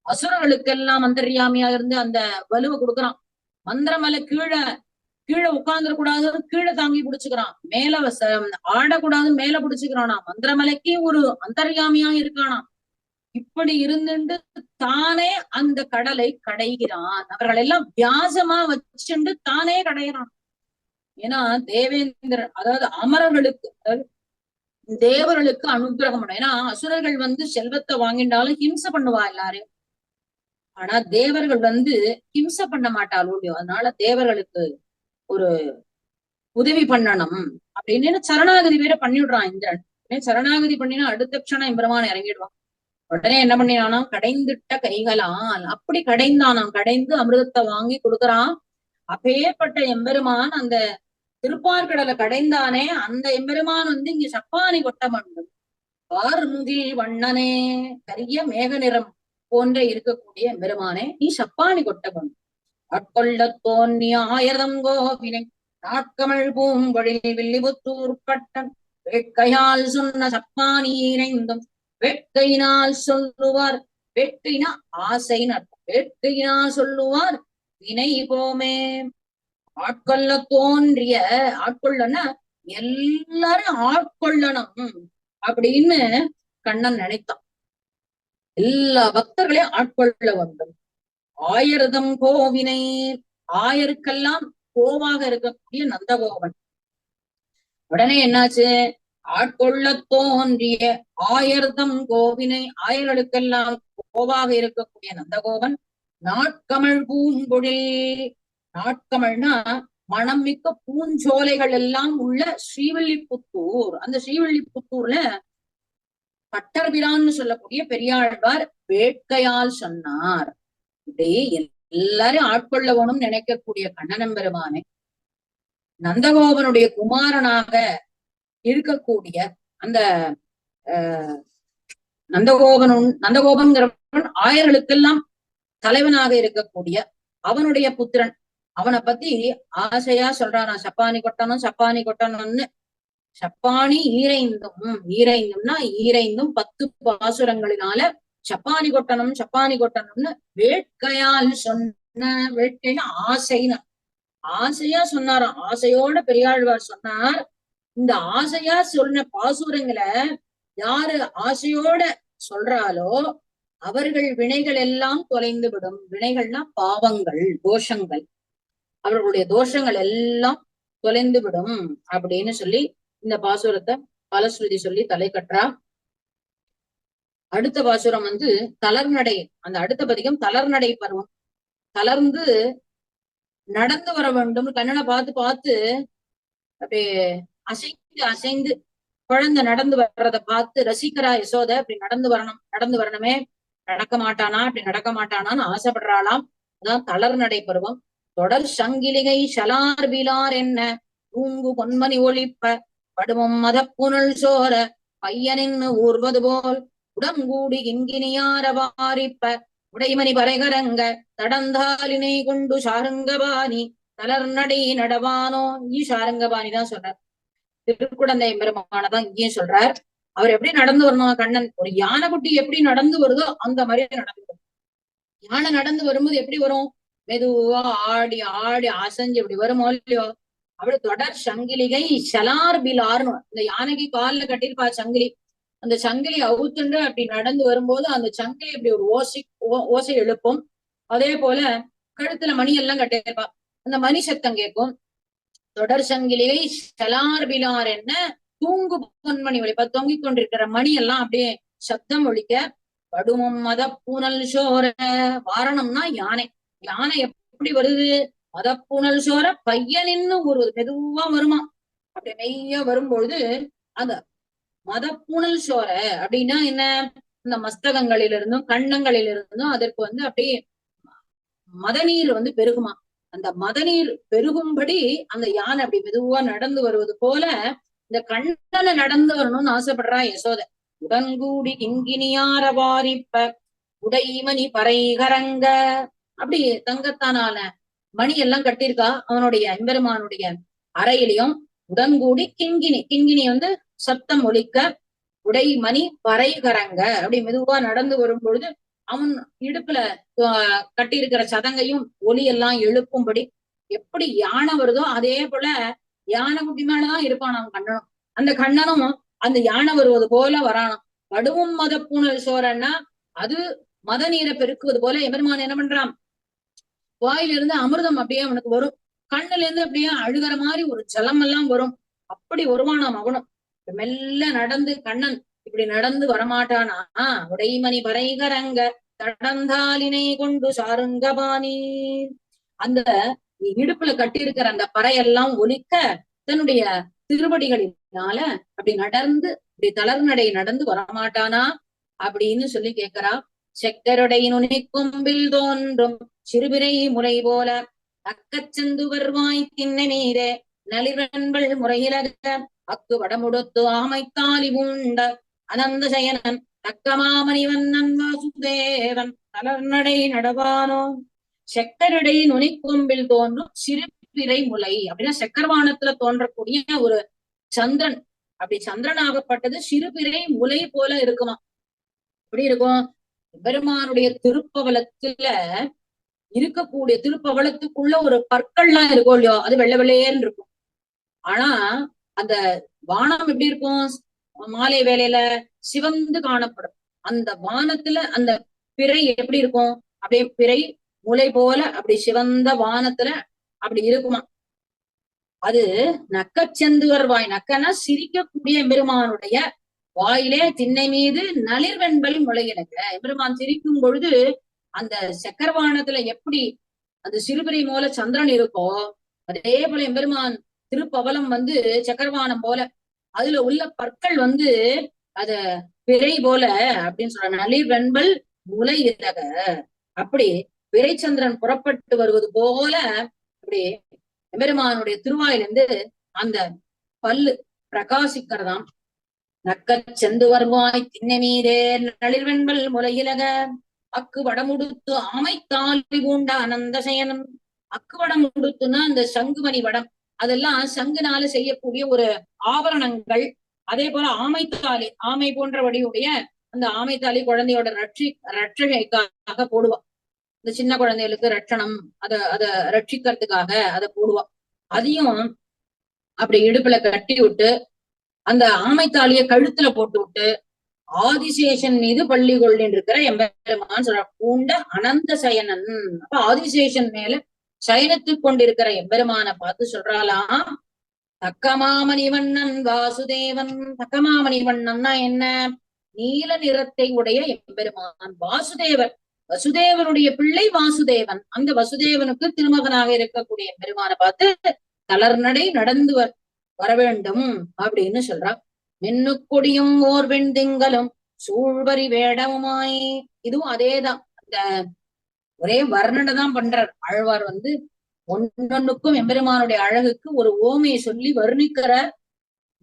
அசுரர்களுக்கெல்லாம் அந்தர்யாமியாக இருந்து அந்த வலுவை கொடுக்குறான். மந்திரமலை கீழே கீழே உட்கார்ந்துடக்கூடாதுன்னு கீழே தாங்கி பிடிச்சுக்கிறான், மேல ஆடக்கூடாதுன்னு மேல பிடிச்சுக்கிறானா. மந்திரமலைக்கு ஒரு அந்தர்யாமியா இருக்கானா. இப்படி இருந்துட்டு தானே அந்த கடலை கடைகிறான். அவர்கள் எல்லாம் வியாசமா வச்சுண்டு தானே கடைகிறான். ஏன்னா தேவேந்திரன் அதாவது அமரர்களுக்கு தேவர்களுக்கு அனுகிரகம் பண்ணும். ஏன்னா அசுரர்கள் செல்வத்தை வாங்கிட்டாலும் ஹிம்சை பண்ணுவா எல்லாரையும். ஆனா தேவர்கள் ஹிம்சை பண்ண மாட்டாளோ. அதனால தேவர்களுக்கு ஒரு உதவி பண்ணணும் அப்படின்னு சரணாகதி வேற பண்ணிவிடுறான் இந்திரன். சரணாகதி பண்ணினா அடுத்த க்ஷணம் எம்பெருமான் இறங்கிடுவான். உடனே என்ன பண்ணினானா, கடைந்திட்ட கைகளால் அப்படி கடைந்தானாம். கடைந்து அமிர்தத்தை வாங்கி கொடுக்குறான். அப்பேற்பட்ட எம்பெருமான் அந்த திருப்பார்கடலை கடைந்தானே அந்த எம்பெருமான் இங்க சப்பானி கொட்ட வேண்டும். ஆறுமுகில் வண்ணனே, கரிய மேக நிறம் போன்ற இருக்கக்கூடிய எம்பெருமானே நீ சப்பானி கொட்ட வேண்டும். ஆட்கொள்ள தோன்றிய 1000 கோவினை நாட்கமழ் பூம்பொழில் வில்லிபுத்தூர் பட்டன் வேட்கையால் சொன்ன சப்பானி இணைந்தும் வேட்கையினால் சொல்லுவார். வேட்கைனா ஆசை நட்பு. வேட்கையினால் சொல்லுவார் வினை போமே. ஆட்கொள்ள தோன்றிய ஆட்கொள்ளனா எல்லாரும் ஆட்கொள்ளணும் அப்படின்னு கண்ணன் நினைத்தான். எல்லா பக்தர்களையும் ஆட்கொள்ள வேண்டும். 1000 கோவினை, 1000க்கெல்லாம் கோவாக இருக்கக்கூடிய நந்தகோபன். உடனே என்னாச்சு, ஆட்கொள்ள தோன்றிய 1000 கோவினை, 1000களுக்கெல்லாம் கோவாக இருக்கக்கூடிய நந்தகோபன் நாட்கமழ் பூம்பொழில். நாட்கமழ்னா மனம் மிக்க பூஞ்சோலைகள் எல்லாம் உள்ள ஸ்ரீவில்லிபுத்தூர். அந்த ஸ்ரீவில்லிபுத்தூர்ல பட்டர்பிரான்னு சொல்லக்கூடிய பெரியாழ்வார் வேட்கையால் சொன்னார். இப்படி எல்லாரும் ஆட்கொள்ளவனும் நினைக்கக்கூடிய கண்ணனம் பெருமானை நந்தகோபனுடைய குமாரனாக இருக்கக்கூடிய அந்த நந்தகோபன்கிறவன் 1000களுக்கெல்லாம் தலைவனாக இருக்கக்கூடிய அவனுடைய புத்திரன். அவனை பத்தி ஆசையா சொல்றான், சப்பானி கொட்டணும் சப்பானி கொட்டணும்னு. சப்பானி ஈரைந்தும்னா 10 பாசுரங்களினால சப்பானி கொட்டணும் சப்பானி கொட்டணும்னு வேட்கையால் சொன்ன. வேட்கைன்னு ஆசைன்னு ஆசையா சொன்னாராம். ஆசையோட பெரியாழ்வார் சொன்னார். இந்த ஆசையா சொன்ன பாசுரங்களை யாரு ஆசையோட சொல்றாலோ அவர்கள் வினைகள் எல்லாம் தொலைந்து விடும். வினைகள்னா பாவங்கள், தோஷங்கள். அவர்களுடைய தோஷங்கள் எல்லாம் தொலைந்து விடும் அப்படின்னு சொல்லி இந்த பாசுரத்தை பலஸ்ருதி சொல்லி தலை கற்றா. அடுத்த பாசுரம் தளர்நடை. அந்த அடுத்த பதிகம் தளர்நடை பருவம். தளர்ந்து நடந்து வர வேண்டும். கண்ணனை பார்த்து அப்படியே அசைந்து குழந்தை நடந்து வர்றதை பார்த்து ரசிக்கிறா யசோத. அப்படி நடந்து வரணுமே, நடக்க மாட்டானா, அப்படி நடக்க மாட்டானான்னு ஆசைப்படுறாளாம். அதான் தளர்நடை பருவம். தொடர் சங்கிலிகை ஷலார் விலார் என்ன தூங்கு பொன்மணி ஒளிப்ப படுமம் மதப்புனல் சோர பையனின் ஊர்வது போல் உடங்கூடி இங்கினியார வாரிப்ப உடைமணி பறைகரங்க தடந்தாலினை கொண்டு சாருங்கபாணி தளர்நடை நடவானோ. இங்கேயும் சாருங்கபாணி தான் சொல்றார். திருக்குடந்தை பெருமானதான் இங்கேயும் சொல்றார். அவர் எப்படி நடந்து வரணும், கண்ணன் ஒரு யானை குட்டி எப்படி நடந்து வருதோ அந்த மாதிரி நடந்து வரும். யானை நடந்து வரும்போது எப்படி வரும், மெதுவா ஆடி ஆடி அசைஞ்சு இப்படி வருமோ இல்லையோ. அப்படி தொடர் சங்கிலிகை ஷலார் பிலார்னு இந்த யானைக்கு காலில் கட்டிருப்பா சங்கிலி. அந்த சங்கிலி அவுத்துண்டு அப்படி நடந்து வரும்போது அந்த சங்கிலி அப்படி ஒரு ஓசை எழுப்பும். அதே போல கழுத்துல மணி எல்லாம் கட்டியிருப்பா. அந்த மணி சத்தம் கேட்கும். தொடர் சங்கிலியை ஷலார் பிலார் என்ன தூங்கு பொன்மணி ஒலிப்ப தொங்கிக் கொண்டிருக்கிற மணி எல்லாம் அப்படியே சப்தம் ஒலிக்க, கடுமும் மத பூனல் சோர. வாரணம்னா யானை. யானை எப்படி வருது? மத பூனல் சோர பையனின்னு ஒரு மெதுவா வருமா. அப்படி மெய்யா வரும்பொழுது அந்த மத பூனல் சோர அப்படின்னா என்ன? இந்த மஸ்தகங்களிலிருந்தும் கண்ணங்களிலிருந்தும் அதற்கு வந்து அப்படியே மதநீர் வந்து பெருகுமா. அந்த மதநீர் பெருகும்படி அந்த யானை அப்படி மெதுவா நடந்து வருவது போல இந்த கண்ணனை நடந்து வரணும்னு ஆசைப்படுறா யசோத. உடன்கூடி கிங்கினியார வாரிப்ப உடைமணி பறைகரங்க. அப்படி தங்கத்தானால மணி எல்லாம் கட்டியிருக்கா அவனுடைய எம்பெருமானுடைய அறையிலையும். உடன்கூடி கிங்கினி, கிங்கினி வந்து சப்தம் ஒலிக்க, உடை மணி பறைகரங்க அப்படி மெதுவா நடந்து வரும் பொழுது அவன் இடுப்புல கட்டியிருக்கிற சதங்கையும் ஒலி எல்லாம் எழுப்பும்படி. எப்படி யானை வருதோ அதே போல யானை குட்டி மேலதான் இருப்பான் அவன் கண்ணனும். அந்த கண்ணனும் அந்த யானை வருவது போல வரானாம். கடுவும் மத பூனல் சோரன்னா அது மத நீரை பெருக்குவது போல எபெருமான் என்ன பண்றான்? வாயிலிருந்து அமிர்தம் அப்படியே அவனுக்கு வரும். கண்ணுல இருந்து அப்படியே அழுகிற மாதிரி ஒரு ஜலம் எல்லாம் வரும். அப்படி வருவானாம் அவனும். மெல்ல நடந்து கண்ணன் இப்படி நடந்து வரமாட்டானா. உடைமணி பறைகரங்க தடந்தாலினை கொண்டு சாருங்கபாணி. அந்த இடுப்புல கட்டியிருக்கிற அந்த பறையெல்லாம் ஒலிக்க தன்னுடைய திருவடிகளினால அப்படி நடந்து இப்படி தளர்நடை நடந்து வரமாட்டானா அப்படின்னு சொல்லி கேட்கிறா. செக்கருடை நுனி கொம்பில் தோன்றும் சிறுபிரை முறை போல அக்கச்சந்து வருவாய் திண்ணை மீதே நளிரன்பள் முறையிலக அக்கு வடமுடுத்து ஆமைத்தாலி பூண்ட அனந்த சயனன் தக்கமாமணிவண்ணன் வாசுதேவன் தளர்நடை நடவானோ. செக்கருடை நுனிக்கொம்பில் தோன்றும் சிறுபிறை முலை அப்படின்னா செக்கர்வானத்துல தோன்றக்கூடிய ஒரு சந்திரன். அப்படி சந்திரன் ஆகப்பட்டது சிறுபிறை முலை போல இருக்குமா. எப்படி இருக்கும்? பெருமானுடைய திருப்பவலத்துல இருக்கக்கூடிய திருப்பவளத்துக்குள்ள ஒரு பற்கள்லாம் இருக்கும் இல்லையோ, அது வெள்ளை வெள்ளையேன்னு இருக்கும். ஆனா அந்த வானம் எப்படி இருக்கும்? மாலை வேலையில சிவந்து காணப்படும். அந்த வானத்துல அந்த பிறை எப்படி இருக்கும்? அப்படியே பிறை முலை போல அப்படி சிவந்த வானத்துல அப்படி இருக்குமா. அது நக்கச்செந்துவர் வாய். நக்கனா சிரிக்கக்கூடிய எம்பெருமானுடைய வாயிலே திண்ணை மீது நளிர்வெண்பல் முளையினங்க. எம்பெருமான் சிரிக்கும் பொழுது அந்த சக்கரவானத்துல எப்படி அந்த சிறுபிறை போல சந்திரன் இருக்கோ அதே போல எம்பெருமான் திருப்பவலம் வந்து சக்கரவானம் போல அதுல உள்ள பற்கள் வந்து அத பிறை போல அப்படின்னு சொல்ற. நளிர் வெண்பல் முலை இலக. அப்படி பிறைச்சந்திரன் புறப்பட்டு வருவது போல அப்படி எம்பெருமானுடைய திருவாயிலிருந்து அந்த பல்லு பிரகாசிக்கிறதாம். நக்கச் செந்து வருவாய் திண்ணை மீதே நளிர்வெண்பல் முலையிலக அக்கு வடமுடுத்து ஆமைத்தாலி பூண்ட அனந்த சயனம். அக்கு வடம் உடுத்துன்னா அந்த சங்குமணி வடம், அதெல்லாம் சங்குனால செய்யக்கூடிய ஒரு ஆபரணங்கள். அதே போல ஆமைத்தாலி, ஆமை போன்ற வடிவுடைய அந்த ஆமைத்தாலி குழந்தையோட ரட்சகைக்காக போடுவா. இந்த சின்ன குழந்தைகளுக்கு ரட்சணம் அத ரட்சிக்கிறதுக்காக அதை போடுவா. அதையும் அப்படி இடுப்புல கட்டி விட்டு அந்த ஆமைத்தாலிய கழுத்துல போட்டு விட்டு ஆதிசேஷன் மீது பள்ளி கொள்ளின்னு இருக்கிற எம்பெருமான் சொல்ற. பூண்ட அனந்த சயனன். அப்ப ஆதிசேஷன் மேல சயனத்துக் கொண்டிருக்கிற எம்பெருமான பார்த்து சொல்றாளாம், தக்கமாமணிவண்ணன் வாசுதேவன். தக்கமாமணிவண்ணன்னா என்ன? நீல நிறத்தை உடைய எம்பெருமான் வாசுதேவர். வசுதேவனுடைய பிள்ளை வாசுதேவன். அந்த வசுதேவனுக்கு திருமகனாக இருக்கக்கூடிய எம்பெருமான பார்த்து தளர்நடை நடந்து வர வேண்டும் அப்படின்னு சொல்றா. மின்னுக்கொடியும் ஓர் வெண் திங்களும் சூழ்வரி வேடமுமாய். இதுவும் அதேதான். அந்த ஒரே வர்ணனை தான் பண்றார் ஆழ்வார். வந்து ஒன்னொன்னுக்கும் எம்பெருமானுடைய அழகுக்கு ஒரு ஓமையை சொல்லி வர்ணிக்கிற.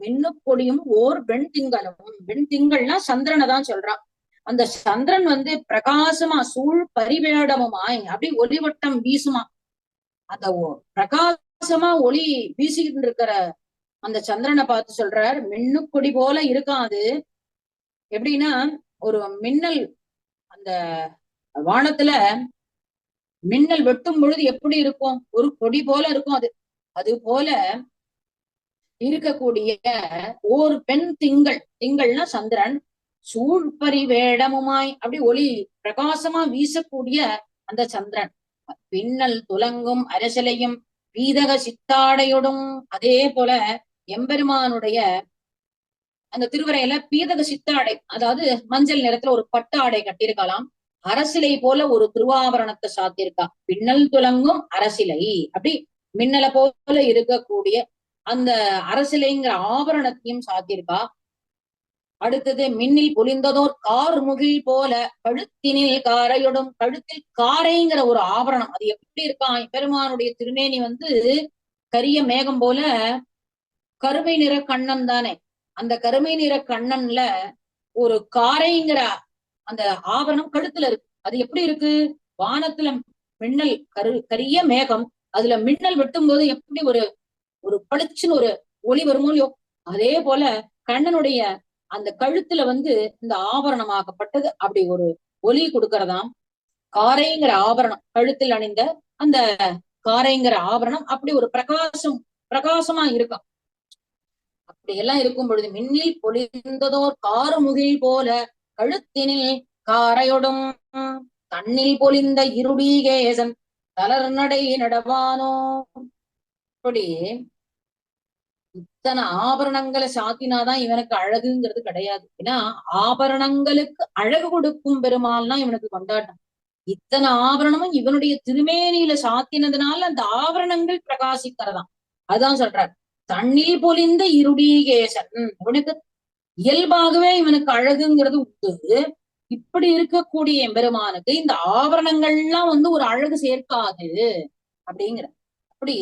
மின்னுக்கொடியும் ஓர் வெண் திங்களும். வெண் திங்கள்னா சந்திரனை தான் சொல்றான். அந்த சந்திரன் வந்து பிரகாசமா சூழ் பரிவேடமுமாய் அப்படி ஒளிவட்டம் வீசுமா. அந்த பிரகாசமா ஒளி வீசிக்கிட்டு இருக்கிற அந்த சந்திரனை பார்த்து சொல்றார், மின்னுக்கொடி போல இருக்கான் அது. எப்படின்னா ஒரு மின்னல் அந்த வானத்துல மின்னல் வெட்டும் பொழுது எப்படி இருக்கும்? ஒரு கொடி போல இருக்கும் அது. அது போல இருக்கக்கூடிய ஓர் பெண் திங்கள். திங்கள்னா சந்திரன். சூழ்பரி வேடமுமாய் அப்படி ஒளி பிரகாசமா வீசக்கூடிய அந்த சந்திரன். பின்னல் துலங்கும் அரசலையும் பீதக சித்தாடையோடும். அதே போல எம்பெருமானுடைய அந்த திருவரையில பீதக சித்தாடை, அதாவது மஞ்சள் நிறத்துல ஒரு பட்டு ஆடை கட்டியிருக்கலாம். அரசிலை போல ஒரு திருவாபரணத்தை சாத்தியிருக்கா. பின்னல் துலங்கும் அரசிலை, அப்படி மின்னலை போல இருக்கக்கூடிய அந்த அரசிலைங்கிற ஆபரணத்தையும் சாத்தியிருக்கா. அடுத்தது மின்னில் பொலிந்ததோர் கார் முகில் போல கழுத்தினில் காரையுடும். கழுத்தில் காரைங்கிற ஒரு ஆபரணம், அது எப்படி இருக்கான் பெருமானுடைய திருமேனி வந்து கரிய மேகம் போல கருமை நிற கண்ணன் தானே. அந்த கருமை நிற கண்ணன்ல ஒரு காரைங்கிற அந்த ஆபரணம் கழுத்துல இருக்கு. அது எப்படி இருக்கு? வானத்துல மின்னல் கரிய மேகம், அதுல மின்னல் வெட்டும் போது எப்படி ஒரு ஒரு பளிச்சுன்னு ஒரு ஒளி வருமோ இல்லையோ, அதே போல கண்ணனுடைய அந்த கழுத்துல வந்து இந்த ஆபரணமாகப்பட்டது அப்படி ஒரு ஒலி கொடுக்கறதாம். காரைங்கிற ஆபரணம், கழுத்தில் அணிந்த அந்த காரைங்கிற ஆபரணம் அப்படி ஒரு பிரகாசமா இருக்கும். அப்படி எல்லாம் இருக்கும் பொழுது மின்னில் பொலிந்ததோர் காரு முகில் போல கழுத்தினில் காரையொடும். தன்னில் பொலிந்த இருடீகேசன் தளர் நடை நடவானோ. அப்படி இத்தனை ஆபரணங்களை சாத்தினாதான் இவனுக்கு அழகுங்கிறது கிடையாது. ஏன்னா ஆபரணங்களுக்கு அழகு கொடுக்கும் பெருமாள்னா இவனுக்கு கொண்டாட்டம். இத்தனை ஆபரணமும் இவனுடைய திருமேனியில சாத்தினதுனால அந்த ஆபரணங்கள் பிரகாசிக்கிறதாம். அதுதான் சொல்றார், தண்ணீர் பொலிந்த இருடீகேசன். இவனுக்கு இயல்பாகவே இவனுக்கு அழகுங்கிறது உண்டு. இப்படி இருக்கக்கூடிய எம்பெருமானுக்கு இந்த ஆபரணங்கள்லாம் வந்து ஒரு அழகு சேர்க்காது அப்படிங்கிற. அப்படி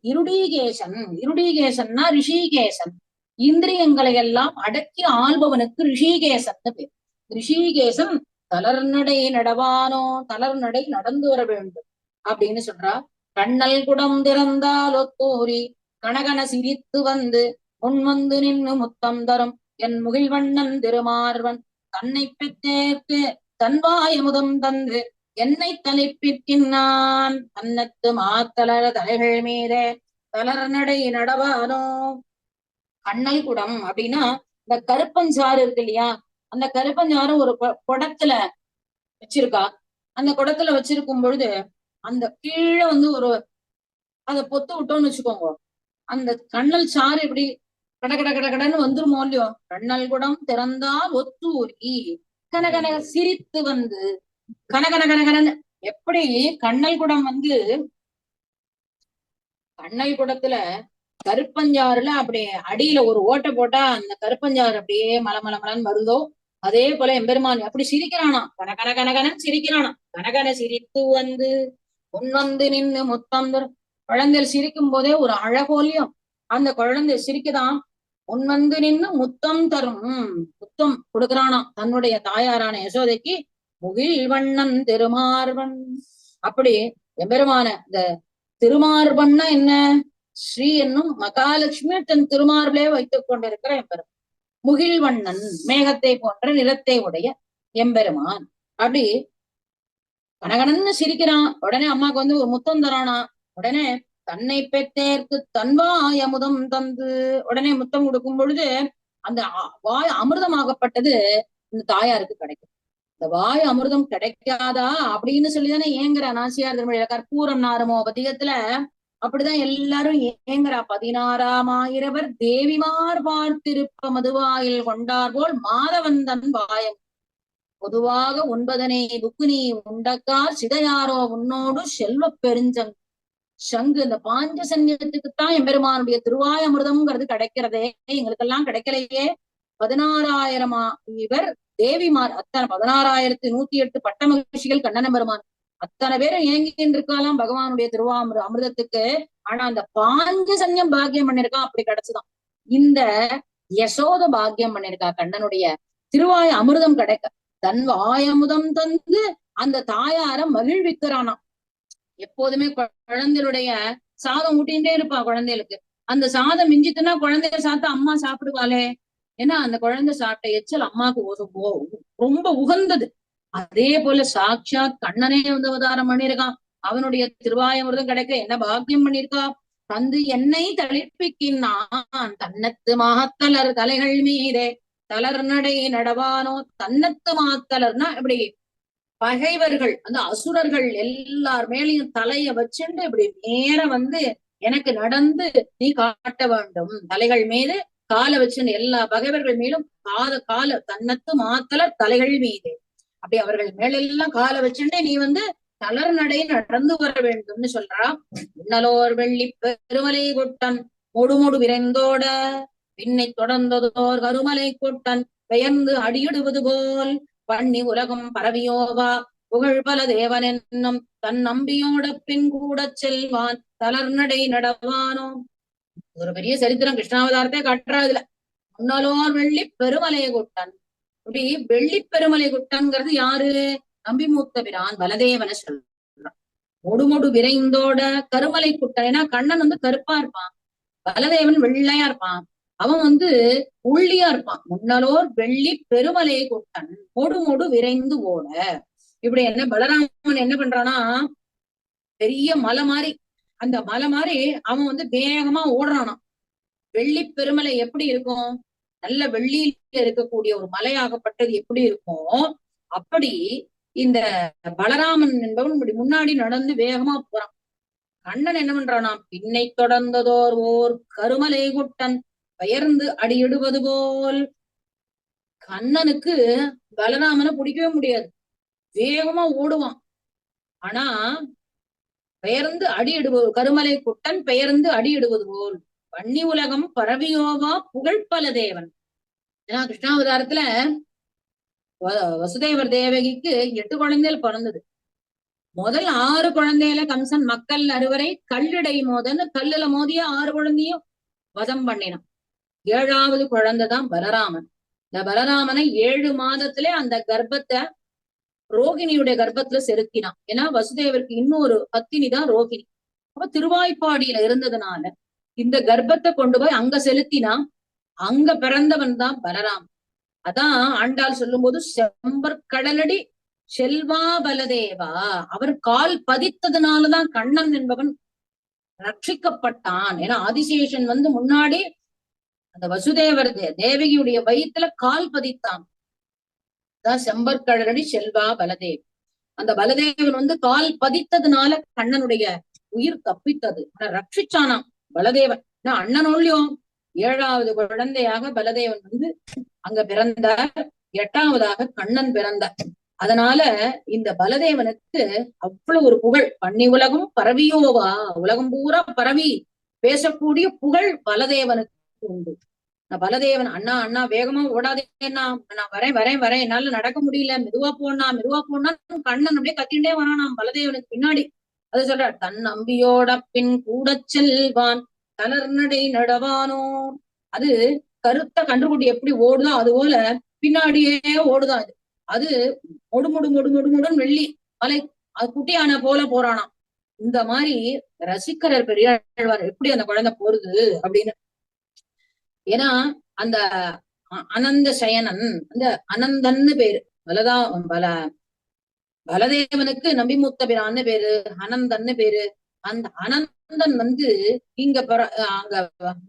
இருடீகேசன், இருடீகேசன்னா ரிஷிகேசன், இந்திரியங்களை எல்லாம் அடக்கி ஆள்பவனுக்கு ரிஷிகேசன் பேர். ரிஷிகேசன் தளர் நடை நடவானோ, தளர் நடை நடந்து வர வேண்டும் அப்படின்னு சொல்றா. கண்ணல் குடம் திறந்தால் ஒத்தோரி கனகன சிரித்து வந்து முன்வந்து நின்னு முத்தம் தரும் என் முகில்வண்ணன் திருமார்வன் தன்னை பெற்றேற்கு தன்வாய முதம் தந்து என்னை தலைப்பிற்கின்னான் தன்னத்து மாத்தளர தலைகள் மீதே தளர் நடை நடவானோ. கண்ணல் குடம் அப்படின்னா இந்த கருப்பஞ்சாறு இருக்கு இல்லையா, அந்த கருப்பஞ்சாறு ஒரு குடத்துல வச்சிருக்கா. அந்த குடத்துல வச்சிருக்கும் பொழுது அந்த கீழே வந்து ஒரு அதை பொத்து விட்டோம்னு வச்சுக்கோங்க, அந்த கண்ணல் சாறு இப்படி கட கட கட கடன்னு வந்துருமோ இல்லையோ. கண்ணல் குடம் திறந்தால் ஒத்தூரி கனகன சிரித்து வந்து கனகன கனகனன்னு. எப்படி கண்ணல் குடம் வந்து கண்ணல் குடத்துல கருப்பஞ்சாறுல அப்படியே அடியில ஒரு ஓட்டை போட்டா அந்த கருப்பஞ்சாறு அப்படியே மலமலமலன்னு வருதோ, அதே போல எம்பெருமான் அப்படி சிரிக்கிறானா, கனகன கனகனன்னு சிரிக்கிறானா. கனகன சிரித்து வந்து பொன் வந்து நின்னு முத்தம் தரும். குழந்தைகள் சிரிக்கும் போதே ஒரு அழகோலியம். அந்த குழந்தை சிரிக்குதான், பொன் வந்து நின்னு முத்தம் தரும், முத்தம் கொடுக்கிறானா தன்னுடைய தாயாரான யசோதைக்கு. முகில் வண்ணன் திருமார்வன். அப்படி எம்பெருமான இந்த திருமார்பன்னா என்ன, ஸ்ரீ என்னும் மகாலட்சுமி தன் திருமார்பிலே வைத்துக் கொண்டிருக்கிற எம்பெருமான். முகில்வண்ணன் மேகத்தை போன்ற நிறத்தை உடைய எம்பெருமான். அப்படி கனகனன்னு சிரிக்கிறான். உடனே அம்மாக்கு வந்து ஒரு முத்தம் தரானா. உடனே தன்னை பெற்றேற்கு தன்வாய் அமுதம் தந்து, உடனே முத்தம் கொடுக்கும் பொழுது அந்த வாய் அமிர்தமாகப்பட்டது இந்த தாயாருக்கு கிடைக்கும். இந்த வாய் அமிர்தம் கிடைக்காதா அப்படின்னு சொல்லிதானே ஏங்குறா நாச்சியார் திருமொழியில. கற்பூரம் நாரமோ பதிகத்துல அப்படிதான் எல்லாரும் ஏங்குறா. 16,000 தேவிமார் பார்த்திருப்ப மதுவாயில் கொண்டார் போல் மாதவந்தன் வாயம் பொதுவாக உண்பதனை புக்கு நீ உண்டக்கார் சிதையாரோ உன்னோடு செல்வ பெருஞ்சங் சங்கு. இந்த பாஞ்சசன்யத்துக்குத்தான் எம்பெருமானுடைய திருவாய் அமிர்தம்ங்கிறது கிடைக்கிறதே, எங்களுக்கெல்லாம் கிடைக்கலையே. 16,000 தேவிமார், அத்தனை 16,108 பட்ட மகிழ்ச்சிகள் கண்ணன பெருமான் அத்தனை பேரும் ஏங்கின்னு இருக்காலாம் பகவானுடைய திருவாமிர அமிர்தத்துக்கு. ஆனா அந்த பாஞ்சசன்யம் பாக்கியம் பண்ணிருக்கா, அப்படி கிடைச்சுதான். இந்த யசோத பாக்கியம் பண்ணிருக்கா கண்ணனுடைய திருவாய் அமிர்தம் கிடைக்க. தன் வாயமுதம் தந்து அந்த தாயார மகிழ்விக்கிறானா. எப்போதுமே குழந்தைகளுடைய சாதம் ஊட்டிகிட்டே இருப்பா குழந்தைகளுக்கு. அந்த சாதம் மிஞ்சிட்டுன்னா குழந்தைய சாப்பிட்டு அம்மா சாப்பிடுவாளே. ஏன்னா அந்த குழந்தை சாப்பிட்ட எச்சல் அம்மாவுக்கு ரொம்ப உகந்தது. அதே போல சாட்சாத் கண்ணனே வந்து அவதாரம் பண்ணிருக்கான். அவனுடைய திருவாயமிர்தம் கிடைக்க என்ன பாக்கியம் பண்ணிருக்கா. தந்து என்னை தளிர்ப்பிக்கின்றான் தன்னத்து மாத்தலர் தலைகள் மீதே தளர் நடை நடவானோ. தன்னத்து மாத்தலர்னா இப்படி பகைவர்கள் அந்த அசுரர்கள் எல்லார் மேலையும் தலைய வச்சுட்டு இப்படி நேர வந்து எனக்கு நடந்து நீ காட்ட வேண்டும். தலைகள் மீது காலை வச்சுன்னு எல்லா பகைவர்கள் மேலும் கால தன்னத்து மாத்தல தலைகள் மீது அப்படி அவர்கள் மேலெல்லாம் காலை வச்சுட்டே நீ வந்து தளர் நடை நடந்து வர வேண்டும்னு சொல்றா. உன்னலோர் வெள்ளி பெருமலை கொட்டன் மொடுமொடு விரைந்தோட பின்னை தொடர்ந்ததோர் கருமலை கொட்டன் பெயர்ந்து அடியிடுவது போல் பண்ணி உலகம் பரவியோவா புகழ் பல தேவன் என்னும் தன் நம்பியோட பின் கூட செல்வான் தளர் நடை நடவானோ. ஒரு பெரிய சரித்திரம் கிருஷ்ணாவதாரத்தை காட்டுறா இதுல. முன்னலோர் வெள்ளி பெருமலை கொட்டன். இப்படி வெள்ளி பெருமலை கொட்டன்கிறது யாரு? நம்பி மூத்த பிரான் பலதேவனை சொல்றான். மொடுமொடு விரைந்தோட கருமலை குட்டன். ஏன்னா கண்ணன் வந்து கருப்பா இருப்பான், பலதேவன் வெள்ளையா இருப்பான், அவன் வந்து உள்ளியா இருப்பான். முன்னலோர் வெள்ளி பெருமலை கொட்டன் மொடு விரைந்து ஓட. இப்படி என்ன பலராமன் என்ன பண்றானா, பெரிய மலை மாதிரி அந்த மலை மாதிரி அவன் வந்து வேகமா ஓடுறானா. வெள்ளி பெருமலை எப்படி இருக்கும்? நல்ல வெள்ளியில இருக்கக்கூடிய ஒரு மலையாகப்பட்டது எப்படி இருக்கும், அப்படி இந்த பலராமன் என்பவன் இப்படி முன்னாடி நடந்து வேகமா போறான். கண்ணன் என்ன பண்றானா, பின்னை தொடர்ந்ததோர் ஓர் கருமலை குட்டன் பெயர்ந்து அடியிடுவது போல். கண்ணனுக்கு பலராமனை பிடிக்கவே முடியாது, வேகமா ஓடுவான். ஆனா பெயர்ந்து அடியிடுவது, கருமலை குட்டன் பெயர்ந்து அடியிடுவது போல் வன்னி உலகம் பரவியோவா புகழ்பல தேவன். ஏன்னா கிருஷ்ணாவதாரத்துல வசுதேவர் தேவகிக்கு 8 குழந்தைகள் பிறந்தது. முதல் 6 குழந்தையில கம்சன் மக்கள் அறுவரை கல்லிடை மோதன்னு கல்லுல மோதிய 6 குழந்தையும் வதம் பண்ணினான். 7வது குழந்தைதான் பலராமன். இந்த பலராமனை 7 மாதத்திலே அந்த கர்ப்பத்தை ரோகிணியுடைய கர்ப்பத்துல செலுத்தினான். ஏன்னா வசுதேவருக்கு இன்னொரு பத்தினி தான் ரோகிணி. அப்ப திருவாய்ப்பாடியில இருந்ததுனால இந்த கர்ப்பத்தை கொண்டு போய் அங்க செலுத்தினா, அங்க பிறந்தவன் தான் பலராமன். அதான் ஆண்டாள் சொல்லும் போது செம்பற்கடலடி செல்வா பலதேவா, அவர் கால் பதித்ததுனாலதான் கண்ணன் என்பவன் ரட்சிக்கப்பட்டான். ஏன்னா ஆதிசேஷன் வந்து முன்னாடி அந்த வசுதேவர் தேவகியுடைய வயிற்றுல கால் பதித்தான். அதான் செம்பற்கடலடி செல்வா பலதேவ். அந்த பலதேவன் வந்து கால் பதித்ததுனால கண்ணனுடைய உயிர் தப்பித்தது. ஆனா ரட்சிச்சானாம் பலதேவன். அண்ணனோள்ளியும் 7வது குழந்தையாக பலதேவன் வந்து அங்க பிறந்தார். 8வதாக கண்ணன் பிறந்தார். அதனால இந்த பலதேவனுக்கு அவ்வளவு ஒரு புகழ். பண்ணி உலகம் பரவியோவா, உலகம் பூரா பரவி பேசக்கூடிய புகழ் பலதேவனுக்கு உண்டு. பலதேவன் அண்ணா அண்ணா வேகமா ஓடாதேன்னா, நான் வரேன் என்னால நடக்க முடியல, மெதுவா போனா கண்ணன் அப்படியே கத்திண்டே வரானாம் பலதேவனுக்கு பின்னாடி. அது சொல்ற, தன் நம்பியோட பின் கூட செல்வான் தளர் நடை நடவானோ. அது கருத்த கன்றுக்குட்டி எப்படி ஓடுதோ அது போல பின்னாடியே ஓடுதான். அது மொடு வெள்ளி மலை அது குட்டியான போல போறானாம். இந்த மாதிரி ரசிக்கிறர் பெரியாழ்வார் எப்படி அந்த குழந்தை போறது அப்படின்னு. ஏன்னா அந்த அனந்த சயனன், அந்த அனந்தன்னு பேரு. பலதேவனுக்கு நம்பிமூத்த பிரான்னு பேரு, அனந்தன்னு பேரு. அந்த அனந்தன் வந்து இங்க அங்க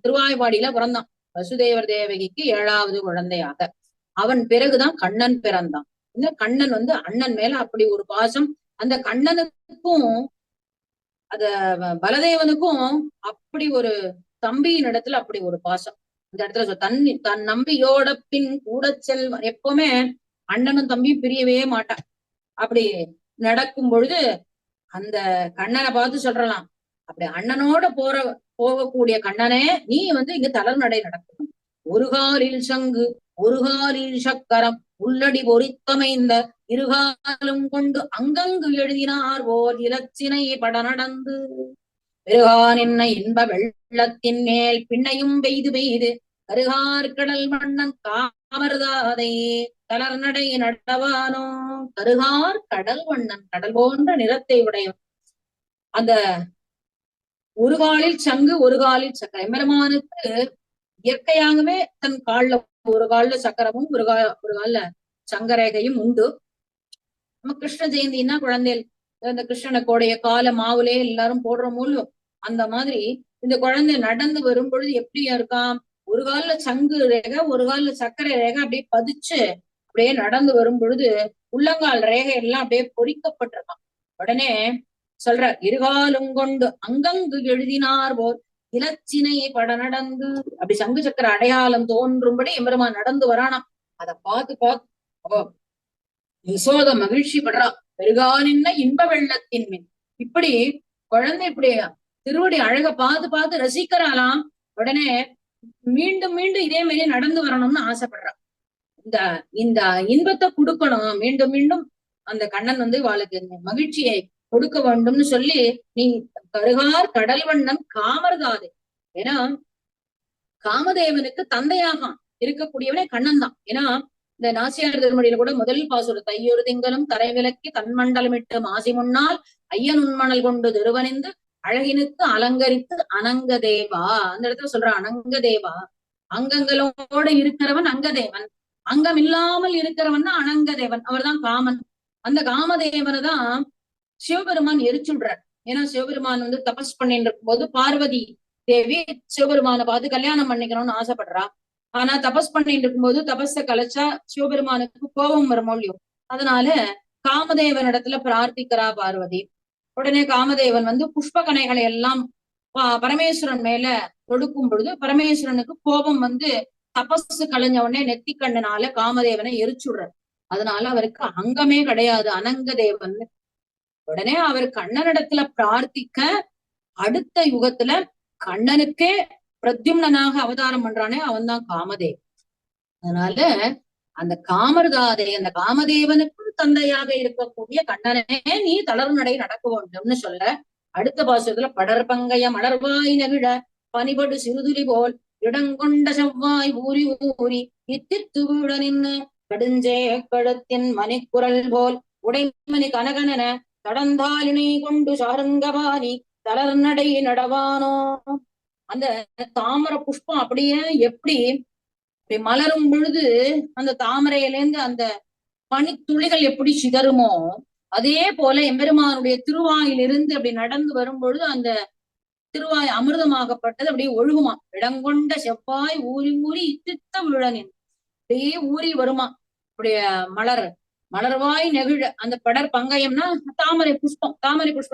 திருவாய்பாடியில பிறந்தான். வசுதேவர் தேவகிக்கு 7வது குழந்தையாக. அவன் பிறகுதான் கண்ணன் பிறந்தான். இந்த கண்ணன் வந்து அண்ணன் மேல அப்படி ஒரு பாசம். அந்த கண்ணனுக்கும் அத பலதேவனுக்கும் அப்படி ஒரு தம்பியின் இடத்துல அப்படி ஒரு பாசம். இந்த இடத்துல தன் நம்பியோட பின் கூட செல்வன். எப்பவுமே அண்ணனும் தம்பியும் பிரியவே மாட்டான். அப்படி நடக்கும் பொழுது அந்த கண்ணனை பார்த்து சொல்றலாம், அப்படி அண்ணனோட போகக்கூடிய கண்ணனே நீ வந்து இங்க தளர் நடை நடக்கணும். ஒரு காலில் சங்கு ஒரு காலில் சக்கரம் உள்ளடி பொறித்தமைந்த இருகாலும் கொண்டு அங்கங்கு எழுதினார் ஓர் இலச்சினை பட நடந்து பெருகான் என்ன இன்ப வெள்ளத்தின் மேல் பின்னையும் பெய்து கருகார் கடல் மன்னன் காமர்தாதை தளர் நடை நடவானோ. கருகார் கடல் வண்ணன், கடல் போன்ற நிறத்தை உடையவன். அந்த ஒரு காலில் சங்கு ஒரு காலில் சக்கரம். எம்பெருமானுக்கு இயற்கையாகவே தன் கால்ல ஒரு கால்ல சக்கரமும் ஒரு கால்ல சங்கரேகையும் உண்டு. நம்ம கிருஷ்ண ஜெயந்தின்னா குழந்தைகள் இந்த கிருஷ்ணனுடைய கால மாவுலே எல்லாரும் போடுற மூலம் அந்த மாதிரி இந்த குழந்தை நடந்து வரும் பொழுது எப்படியா இருக்கான், ஒரு கால்ல சங்கு ரேகை ஒரு கால்ல சக்கரை ரேகை அப்படியே பதிச்சு அப்படியே நடந்து வரும் பொழுது உள்ளங்கால் ரேகை எல்லாம் அப்படியே பொறிக்கப்பட்டிருக்கான். உடனே சொல்ற, இருகாலும் கொண்டு அங்கங்கு எழுதினார் போல் இலச்சினை பட நடந்து, அப்படி சங்கு சக்கர அடையாளம் தோன்றும்படி எம்பெருமான் நடந்து வரானாம். அதை பார்த்து யசோத மகிழ்ச்சி படுறா. பெருகாலின்ன இன்ப வெள்ளத்தின் மின், இப்படி குழந்தை இப்படி திருவடி அழக பார்த்து ரசிக்கிறாளாம். உடனே மீண்டும் மீண்டும் இதே மாதிரி நடந்து வரணும்னு ஆசைப்படுறா. இந்த இந்த இன்பத்தை கொடுக்கணும், மீண்டும் மீண்டும் அந்த கண்ணன் வந்து இவாளுக்கு மகிழ்ச்சியை கொடுக்க வேண்டும்னு சொல்லி, நீ கருகார் கடல் வண்ணன் காமர்தாதே, ஏன்னா காமதேவனுக்கு தந்தையாக இருக்கக்கூடியவனே கண்ணன் தான். ஏன்னா இந்த நாசியார் திருமொழியில கூட முதல் பாசுர, தையொரு திங்களும் தரை விலக்கி தன்மண்டலமிட்டு மாசி முன்னால் ஐயன் உண்மணல் கொண்டு திருவணிந்து அழகினுக்கு அலங்கரித்து அனங்க தேவா, அந்த இடத்துல சொல்ற அனங்க தேவா, அங்கங்களோட இருக்கிறவன் அங்கதேவன், அங்கம் இல்லாமல் இருக்கிறவன் தான் அனங்கதேவன், அவர் தான் காமன். அந்த காமதேவனை தான் சிவபெருமான் எரிச்சுடுறார். ஏன்னா சிவபெருமான் வந்து தபஸ் பண்ணிட்டு இருக்கும் போது பார்வதி தேவி சிவபெருமானை பார்த்து கல்யாணம் பண்ணிக்கணும்னு ஆசைப்படுறா. ஆனா தபஸ் பண்ணிட்டு இருக்கும்போது தபஸ கலைச்சா சிவபெருமானுக்கு கோபம் வருமோ இல்லையோ, அதனால காமதேவன் இடத்துல பிரார்த்திக்கிறா பார்வதி. உடனே காமதேவன் வந்து புஷ்ப கணைகளை எல்லாம் பரமேஸ்வரன் மேல தொடுக்கும் பொழுது பரமேஸ்வரனுக்கு கோபம் வந்து தபசு கலைஞ்ச உடனே நெத்திக்கண்ணனால காமதேவனை எரிச்சுடுறார். அதனால அவருக்கு அங்கமே கிடையாது, அனங்க தேவன். உடனே அவர் கண்ணனிடத்துல பிரார்த்திக்க அடுத்த யுகத்துல கண்ணனுக்கே பிரத்யும்னனாக அவதாரம் பண்றானே அவன் தான் காமதேவன். அதனால அந்த காமர்தாதே, அந்த காமதேவனுக்கும் தந்தையாக இருக்கக்கூடிய கண்ணனே நீ தளர்நடை நடக்க வேண்டும்னு சொல்ல, அடுத்த பாசத்துல படற்பங்கைய மலர்வாய் நெகிழ பனிபடு சிறுதுளி போல் இடங்கொண்ட செவ்வாய் ஊறி ஊறி இத்தித்து வீட நின்னு கடுஞ்சே கழுத்தின் மணிக்குரல் போல் உடைமணி கனகனன தடந்தாலினை கொண்டு சாருங்கபாணி தளர்நடை நடவானோ. அந்த தாமரை புஷ்பம் அப்படியே எப்படி மலரும் பொழுது அந்த தாமரையிலேருந்து அந்த பனித்துளிகள் எப்படி சிதறுமோ, அதே போல எம்பெருமானுடைய திருவாயிலிருந்து அப்படி நடந்து வரும் பொழுது அந்த திருவாய் அமிர்தமாகப்பட்டது அப்படியே ஒழுகுமா. இடங்கொண்ட செவ்வாய் ஊறி ஊறி இத்தித்த விழனின், அப்படியே ஊறி வருமா. அப்படிய மலர்வாய் நெகிழ, அந்த படர் பங்கயம்னா தாமரை புஷ்பம்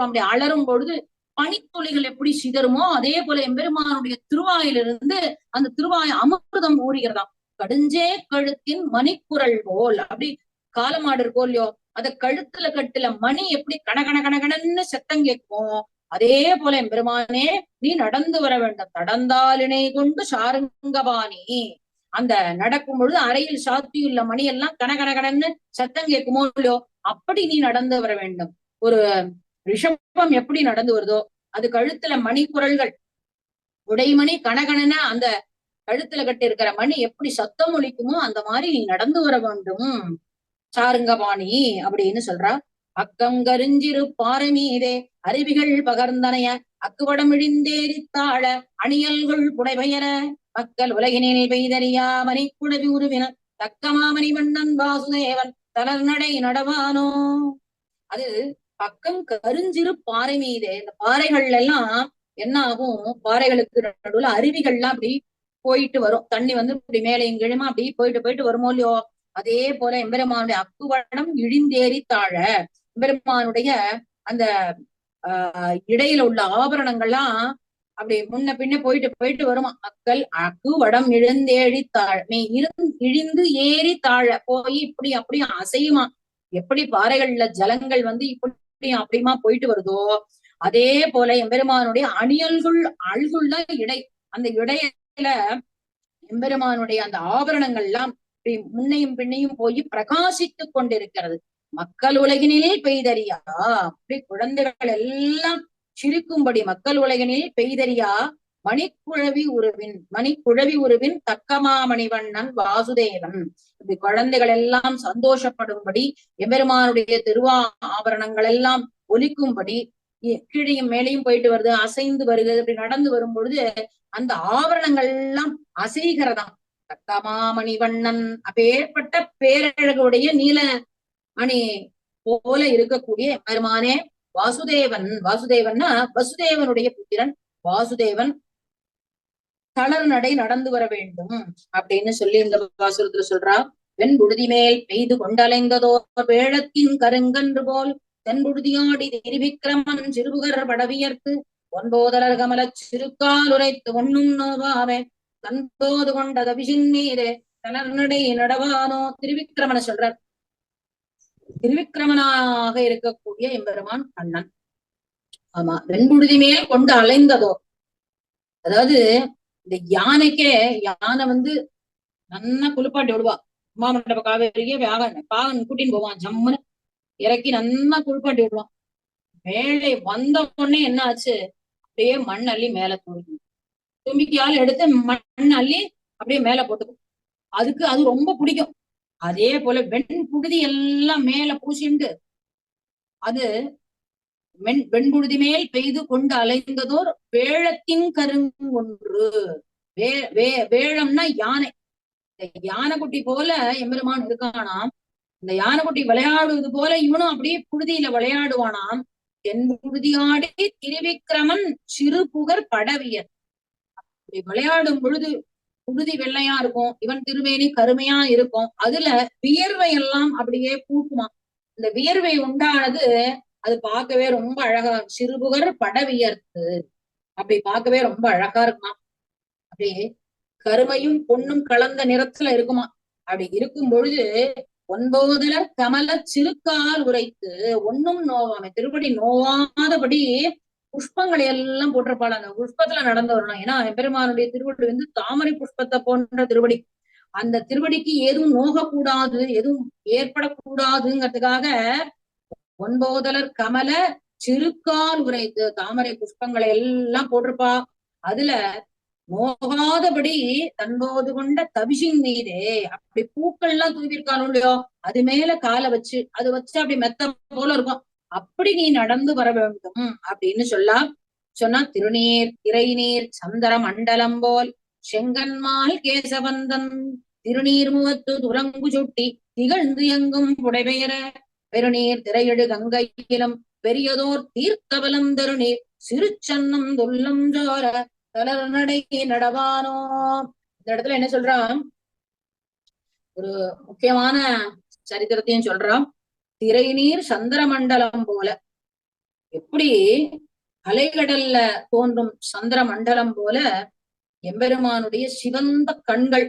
அப்படி அலரும் பொழுது பனித்துளிகள் எப்படி சிதறுமோ அதே போல எம்பெருமானுடைய திருவாயிலிருந்து அந்த திருவாய் அமிர்தம் ஊறுகிறதாம். கடுஞ்சே கழுத்தின் மணிக்குரல் போல், அப்படி காலமாடு இருக்கோ இல்லையோ, அத கழுத்துல கட்டுல மணி எப்படி கணகணன்னு சத்தம் கேட்கும், அதே போல எம்பெருமானே நீ நடந்து வர வேண்டும். தடந்தாலினை கொண்டு சாருங்கபாணி, அந்த நடக்கும் பொழுது அறையில் சாத்தியுள்ள மணி எல்லாம் கணகணன்னு சத்தம் கேட்குமோ இல்லையோ, அப்படி நீ நடந்து வர வேண்டும். ஒரு ரிஷபம் எப்படி நடந்து வருதோ, அது கழுத்துல மணி குரல்கள், உடைமணி கணகணன அந்த கழுத்துல கட்டி இருக்கிற மணி எப்படி சத்தம் ஒலிக்குமோ அந்த மாதிரி நீ நடந்து வர வேண்டும் சாருங்கபாணி அப்படின்னு சொல்றா. அக்கம் கருஞ்சிறு பாறை மீதே அருவிகள் பகர்ந்தனைய அக்குவடம் இழிந்தேரித்தாழ அணியல்கள் புடைபெயர மக்கள் உலகினில் பெய்தறியா மணிக்குடவி உருவின தக்கமாமணி மன்னன் வாசுதேவன் தளர்நடை நடவானோ. அது பக்கம் கருஞ்சிறு பாறை மீதே, இந்த பாறைகள்ல எல்லாம் என்ன ஆகும், பாறைகளுக்கு நடுவுல அருவிகள்லாம் அப்படி போயிட்டு வரும், தண்ணி வந்து இப்படி மேலையும் கீழுமா அப்படி போயிட்டு வருமோ இல்லையோ, அதே போல எம்பெருமானுடைய அக்குவடம் இழிந்தேறி தாழ, எம்பெருமானுடைய அந்த இடையில உள்ள ஆபரணங்கள்லாம் அப்படி முன்ன பின்ன போயிட்டு வருமா. மக்கள் அக்குவடம் இழுந்தேழி தாழ, இழிந்து ஏறி தாழ போய் இப்படி அப்படியும் அசையுமா. எப்படி பாறைகள்ல ஜலங்கள் வந்து இப்படியும் அப்படியுமா போயிட்டு வருதோ, அதே போல எம்பெருமானுடைய அணியல்குள் அழ்குள்ள இடை, அந்த இடையில எம்பெருமானுடைய அந்த ஆபரணங்கள் எல்லாம் முன்னையும் பின்னையும் போய் பிரகாசித்துக் கொண்டிருக்கிறது. மக்கள் உலகினில் பெய்தறியா, அப்படி குழந்தைகள் எல்லாம் சிரிக்கும்படி மக்கள் உலகினில் பெய்தறியா மணிக்குழவி உருவின் தக்கமாமணிவண்ணன் வாசுதேவன், இப்படி குழந்தைகள் எல்லாம் சந்தோஷப்படும்படி எம்பெருமானுடைய திருவா ஆபரணங்கள் எல்லாம் ஒலிக்கும்படி கீழையும் மேலையும் போயிட்டு வருது, அசைந்து வருகிறது, அப்படி நடந்து வரும் பொழுது அந்த ஆபரணங்கள் எல்லாம் அசைகிறதாம். தக்கமாமணிவண்ணன், அப்பேற்பட்ட பேரழகுடைய நீல மணி போல இருக்கக்கூடிய பெருமானே வாசுதேவன்னா வசுதேவனுடைய புத்திரன் வாசுதேவன் தளர் நடை நடந்து வர வேண்டும் அப்படின்னு சொல்லி இந்த பாசுரத்துல சொல்றா. வெண்புழுதி மேல் பெய்து கொண்டலைந்ததோர் வேழத்தின் கருங்கன்று போல் தென்புழுதியாடி திருவிக்கிரமன் சிறுபுகர் படவியர்த்து ஒன்போதலர் கமலச் சிறுக்கால் உரைத்து ஒண்ணும் நோவாவே தன்போது கொண்ட தபிசின் மீதே தளர்நடை நடவானோ. திருவிக்கிரமனை சொல்றார். திருவிக்கிரமனாக இருக்கக்கூடிய எம்பெருமான் கண்ணன். ஆமா, வெண்புழுதி மேல் கொண்டு அலைந்ததோ, அதாவது இந்த யானைக்கே, யானை வந்து நன்னா குளிப்பாட்டி விடுவா. உமாமண்டப காவேரியே பாகன் கூட்டின்னு போவான், ஜம்முன்னு இறக்கி நன்னா குளிப்பாட்டி விடுவான். மேலே வந்த உடனே என்ன ஆச்சு, அப்படியே மண் அள்ளி மேல தூக்கி தும்பிக்கையால் எடுத்து மண் அள்ளி அப்படியே மேல போட்டுக்கும். அதுக்கு அது ரொம்ப பிடிக்கும். அதே போல வெண் புழுதி எல்லாம் மேல பூசிண்டு அது வெண்புழுதி மேல் பெய்து கொண்டு அலைந்ததோர் வேழத்தின் கருங்கொன்று. வேழம்னா யானை. இந்த யானைக்குட்டி போல எம்பெருமான் இருக்கானாம். இந்த யானைக்குட்டி விளையாடுவது போல இவனும் அப்படியே புழுதியில விளையாடுவானாம். தென் புழுதியாடி திருவிக்கிரமன் சிறு புகர் படவியர். அப்படி விளையாடும் பொழுது புழுதி வெள்ளையா இருக்கும், இவன் திருவேணி கருமையா இருக்கும். அதுல வியர்வை எல்லாம் அப்படியே பூக்குமா. இந்த வியர்வை உண்டானது அது பார்க்கவே ரொம்ப அழகா, சிறுபுகர் படவியர்த்து அப்படி பார்க்கவே ரொம்ப அழகா இருக்குமா. அப்படியே கருமையும் பொண்ணும் கலந்த நிறத்துல இருக்குமா. அப்படி இருக்கும் பொழுது ஒன்போதலர் கமல சிறுக்கால் உரைத்து ஒன்னும் நோவாமை, திருப்படி நோவாதபடி புஷ்பங்களை எல்லாம் போட்டிருப்பாள். அந்த புஷ்பத்துல நடந்து வரணும். ஏன்னா எம்பெருமானுடைய திருவடி வந்து தாமரை புஷ்பத்தை போன்ற திருவடி. அந்த திருவடிக்கு எதுவும் நோகக்கூடாது, எதுவும் ஏற்படக்கூடாதுங்கிறதுக்காக ஒன்போதலர் கமல சிறுக்கால் உரைத்து தாமரை புஷ்பங்களை எல்லாம் போட்டிருப்பா. அதுல நோகாதபடி தன்போது கொண்ட தபிசின் மீதே அப்படி பூக்கள் எல்லாம் தூவிருக்காலும் இல்லையோ, அது மேல காலை வச்சு அது வச்சு அப்படி மெத்த போல இருக்கும். அப்படி நீ நடந்து வர வேண்டும் அப்படின்னு சொன்னா திருநீர் திரைநீர் சந்திர மண்டலம் போல் செங்கன்மால் கேசவந்தன் திருநீர் முகத்து துலங்கு சுட்டி திகழ்ந்து எங்கும் புடைபெயர பெருநீர் திரையடு கங்கையிலும் பெரியதோர் தீர்த்தபலம் தருநீர் சிறு சன்னம் துல்லம் ஜோர தளர்நடை நடவானோ. இந்த இடத்துல என்ன சொல்றான், ஒரு முக்கியமான சரித்திரத்தையும் சொல்றான். திரைநீர் சந்திர மண்டலம் போல, எப்படி அலைகடல்ல தோன்றும் சந்திர மண்டலம் போல எம்பெருமானுடைய சிவந்த கண்கள்.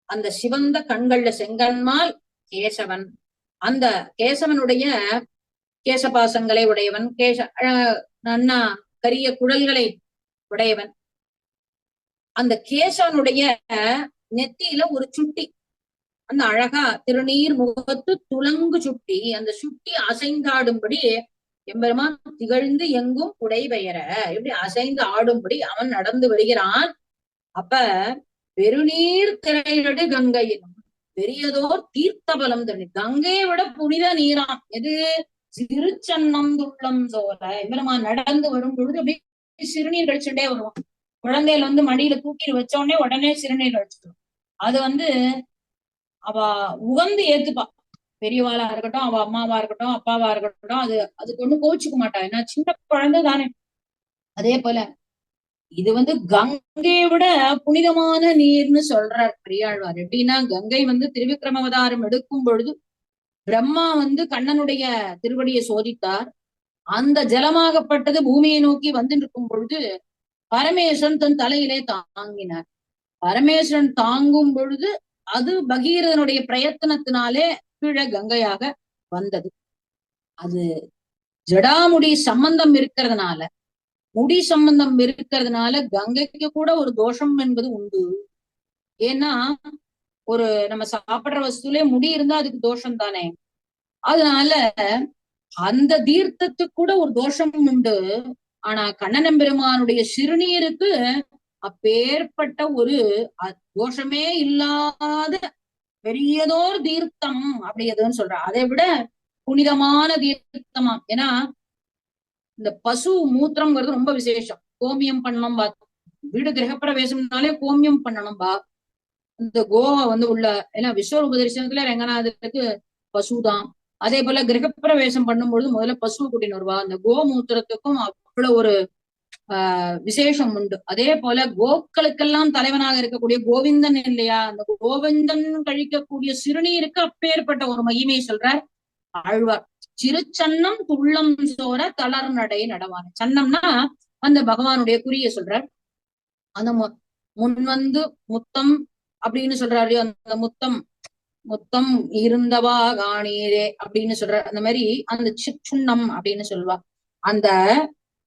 அந்த சிவந்த கண்கள்ல செங்கன்மால் கேசவன், அந்த கேசவனுடைய கேசபாசங்களை உடையவன், நன்னா கரிய குழல்களை உடையவன். அந்த கேசவனுடைய நெத்தியில ஒரு சுட்டி, அந்த அழகா திருநீர் முகத்து துலங்கு சுட்டி, அந்த சுட்டி அசைந்தாடும்படி எம்பெருமான் திகழ்ந்து எங்கும் உடைபெயர எப்படி அசைந்து ஆடும்படி அவன் நடந்து வருகிறான். அப்ப பெருநீர் திரையடு கங்கையிலும் பெரியதோர் தீர்த்தபலம் தண்ணி, கங்கையை விட புனித நீராம் எது, சிறுச்சன்னம் துள்ளம் சோல. எம்பெருமான் நடந்து வரும் பொழுது அப்படியே சிறுநீர் கழிச்சுட்டே வருவான். குழந்தையில வந்து மடியில தூக்கி வச்ச உடனே சிறுநீர் கழிச்சிடும். அது வந்து அவ உகந்து ஏத்துப்பா. பெரியவாளா இருக்கட்டும், அவ அம்மாவா இருக்கட்டும், அப்பாவா இருக்கட்டும், அதுக்கு ஒண்ணும் கோச்சுக்க மாட்டா. ஏன்னா சின்ன குழந்தை தானே. அதே போல இது வந்து கங்கையை விட புனிதமான நீர்னு சொல்றார் பெரியாழ்வார். எப்படின்னா கங்கை வந்து திருவிக்கிரம அவதாரம் எடுக்கும் பொழுது பிரம்மா வந்து கண்ணனுடைய திருவடியை சோதித்தார். அந்த ஜலமாகப்பட்டது பூமியை நோக்கி வந்து இருக்கும் பொழுது பரமேஸ்வரன் தன் தலையிலே தாங்கினார். பரமேஸ்வரன் தாங்கும் பொழுது அது பகீரதனுடைய பிரயத்தனத்தினாலே கீழே கங்கையாக வந்தது. அது ஜடாமுடி சம்பந்தம் இருக்கிறதுனால, முடி சம்பந்தம் இருக்கிறதுனால கங்கைக்கு கூட ஒரு தோஷம் என்பது உண்டு. ஏன்னா ஒரு நம்ம சாப்பிடுற வஸ்துலே முடி இருந்தா அதுக்கு தோஷம் தானே. அதனால அந்த தீர்த்தத்துக்கு கூட ஒரு தோஷம் உண்டு. ஆனா கண்ணன் பெருமானுடைய சிறுநீருக்கு அப்பேற்பட்ட ஒரு தோஷமே இல்லாத பெரியதோர் தீர்த்தம் அப்படியதுன்னு சொல்ற. அதை விட புனிதமான தீர்த்தமா. ஏன்னா இந்த பசு மூத்திரம்ங்கிறது ரொம்ப விசேஷம். கோமியம் பண்ணணும் பா, வீடு கிரகப்பிரவேசம்னாலே கோமியம் பண்ணணும் பா. இந்த கோவா வந்து உள்ள, ஏன்னா விஸ்வரூப தரிசனத்துல ரங்கநாதருக்கு பசுதான். அதே போல கிரகப்பிரவேசம் பண்ணும்பொழுது முதல்ல பசுவை கூட்டின்னு வருவா. அந்த கோமூத்திரத்துக்கும் அவ்வளவு ஒரு விசேஷம் உண்டு. அதே போல கோக்களுக்கெல்லாம் தலைவனாக இருக்கக்கூடிய கோவிந்தன் இல்லையா, அந்த கோவிந்தன் கழிக்கக்கூடிய சிறுநீருக்கு அப்பேற்பட்ட ஒரு மகிமை சொல்றார் ஆழ்வார். சிறுச்சன்னம் துள்ளம் சோர தளர் நடை நடவான். சன்னம்னா அந்த பகவானுடைய குறிய சொல்றார். அந்த முன் வந்து முத்தம் அப்படின்னு சொல்றாரு. அந்த முத்தம் முத்தம் இருந்தவா காணீரே அப்படின்னு சொல்ற அந்த மாதிரி அந்த சிற்றுண்ணம் அப்படின்னு சொல்லுவா. அந்த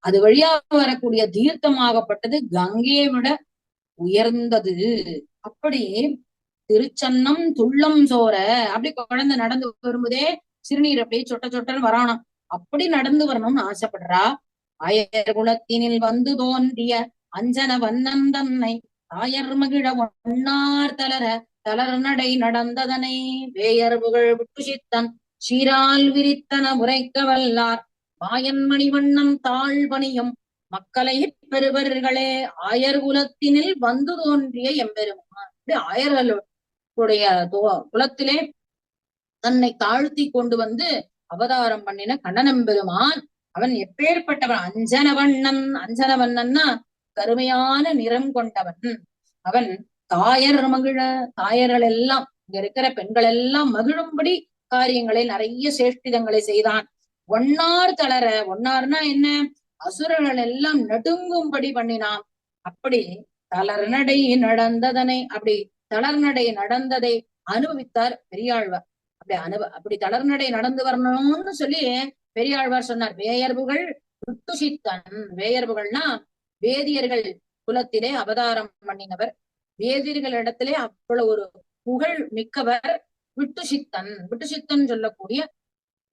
அது வழியா வரக்கூடிய தீர்த்தமாகப்பட்டது கங்கையை விட உயர்ந்தது. அப்படி திருச்சன்னம் துள்ளம் சோர அப்படி குழந்தை நடந்து வரும்போதே சிறுநீர் அப்படியே சொட்ட சொட்டன்னு வரானாம். அப்படி நடந்து வரணும்னு ஆசைப்படுறா. ஆயர் குலத்தினில் வந்து தோன்றிய அஞ்சன வண்ணன் தன்னை தாயர் மகிழ ஒன்னார் தளர தளர் நடை நடந்ததனை வேயர்புகள் விட்டுசித்தன் சீரால் விரித்தன உரைக்க வல்லார் மாயன் மணிவண்ணம் தாழ் பணியும் மக்களை பெறுவர்களே ஆயர் குலத்தினில் வந்து தோன்றிய எம்பெருமான். இப்படி ஆயர்களுடைய குலத்திலே தன்னை தாழ்த்தி கொண்டு வந்து அவதாரம் பண்ணின கண்ணனம்பெருமான். அவன் எப்பேற்பட்டவன்? அஞ்சனவண்ணன். அஞ்சனவண்ணன்னா கருமையான நிறம் கொண்டவன். அவன் தாயர் மகிழ, தாயர்கள் எல்லாம் இங்க இருக்கிற பெண்கள் எல்லாம் மகிழும்படி காரியங்களை நிறைய சேஷ்டிதங்களை செய்தான். ஒன்னார் தளர, ஒன்னார்னா என்ன? அசுரர்கள் எல்லாம் நடுங்கும்படி பண்ணினான். அப்படி தளர்நடை நடந்ததனை, அப்படி தளர்நடை நடந்ததை அனுபவித்தார் பெரியாழ்வார். அப்படி தளர்நடை நடந்து வரணும்னு சொல்லி பெரியாழ்வார் சொன்னார். வேயர்புகள் விட்டுசித்தன். வேயர்புகள்னா வேதியர்கள் குலத்திலே அவதாரம் பண்ணினவர். வேதியர்களிடத்திலே அவ்வளவு ஒரு புகழ் மிக்கவர் விட்டுசித்தன். விட்டுசித்தன் சொல்லக்கூடிய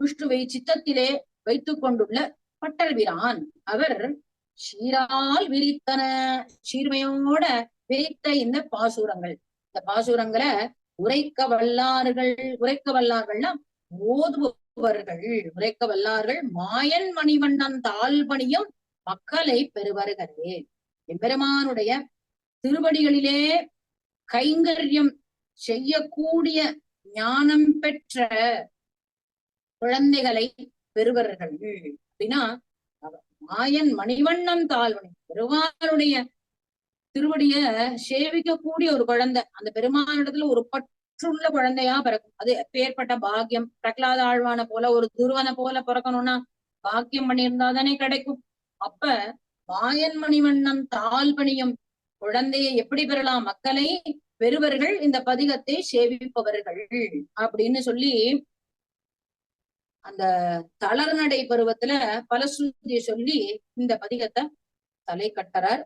விஷ்ணுவை சித்தத்திலே வைத்துக் கொண்டுள்ள பட்டர்பிரான். அவர் சீரால் விரித்தன, சீர்மையோட விரித்த இந்த பாசுரங்கள். இந்த பாசுரங்களை உரைக்க வல்லார்கள். உரைக்க வல்லார்கள்னா ஓதுபவர்கள். உரைக்க வல்லார்கள் மாயன் மணிவண்ணன் தாழ்பணியும் மக்களை பெறுவர்களே. எம்பெருமானுடைய திருவடிகளிலே கைங்கரியம் செய்யக்கூடிய ஞானம் பெற்ற குழந்தைகளை பெறுவர்கள் அப்படின்னா மாயன் மணிவண்ணன் தாழ்வணி, பெருமானுடைய திருவடிய சேவிக்கக்கூடிய ஒரு குழந்தை அந்த பெருமானிடத்துல ஒரு பற்றுள்ள குழந்தையா பிறக்கும். அது பேர்பட்ட பாக்கியம். பிரகலாத ஆழ்வான போல ஒரு துருவனை போல பிறக்கணும்னா பாக்கியம் பண்ணியிருந்தாதானே கிடைக்கும். அப்ப மாயன் மணிவண்ணன் தாழ்பணியும் குழந்தையை எப்படி பெறலாம்? மக்களை பெறுவர்கள் இந்த பதிகத்தை சேவிப்பவர்கள் அப்படின்னு சொல்லி அந்த தளர்நடை பருவத்துல பலஸ்ருதியை சொல்லி இந்த பதிகத்தை தலை கட்டறார்.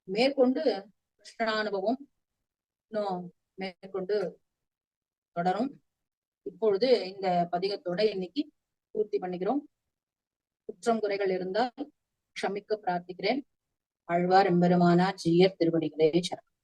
மேற்கொண்டு கிருஷ்ணானுபவம் இன்னும் மேற்கொண்டு தொடரும். இப்பொழுது இந்த பதிகத்தோட இன்னைக்கு பூர்த்தி பண்ணிக்கிறோம். குற்றம் குறைகள் இருந்தால் க்ஷமிக்க பிரார்த்திக்கிறேன். ஆழ்வார் எம்பெருமானார் ஜீயர் திருவடிகளே சரணம்.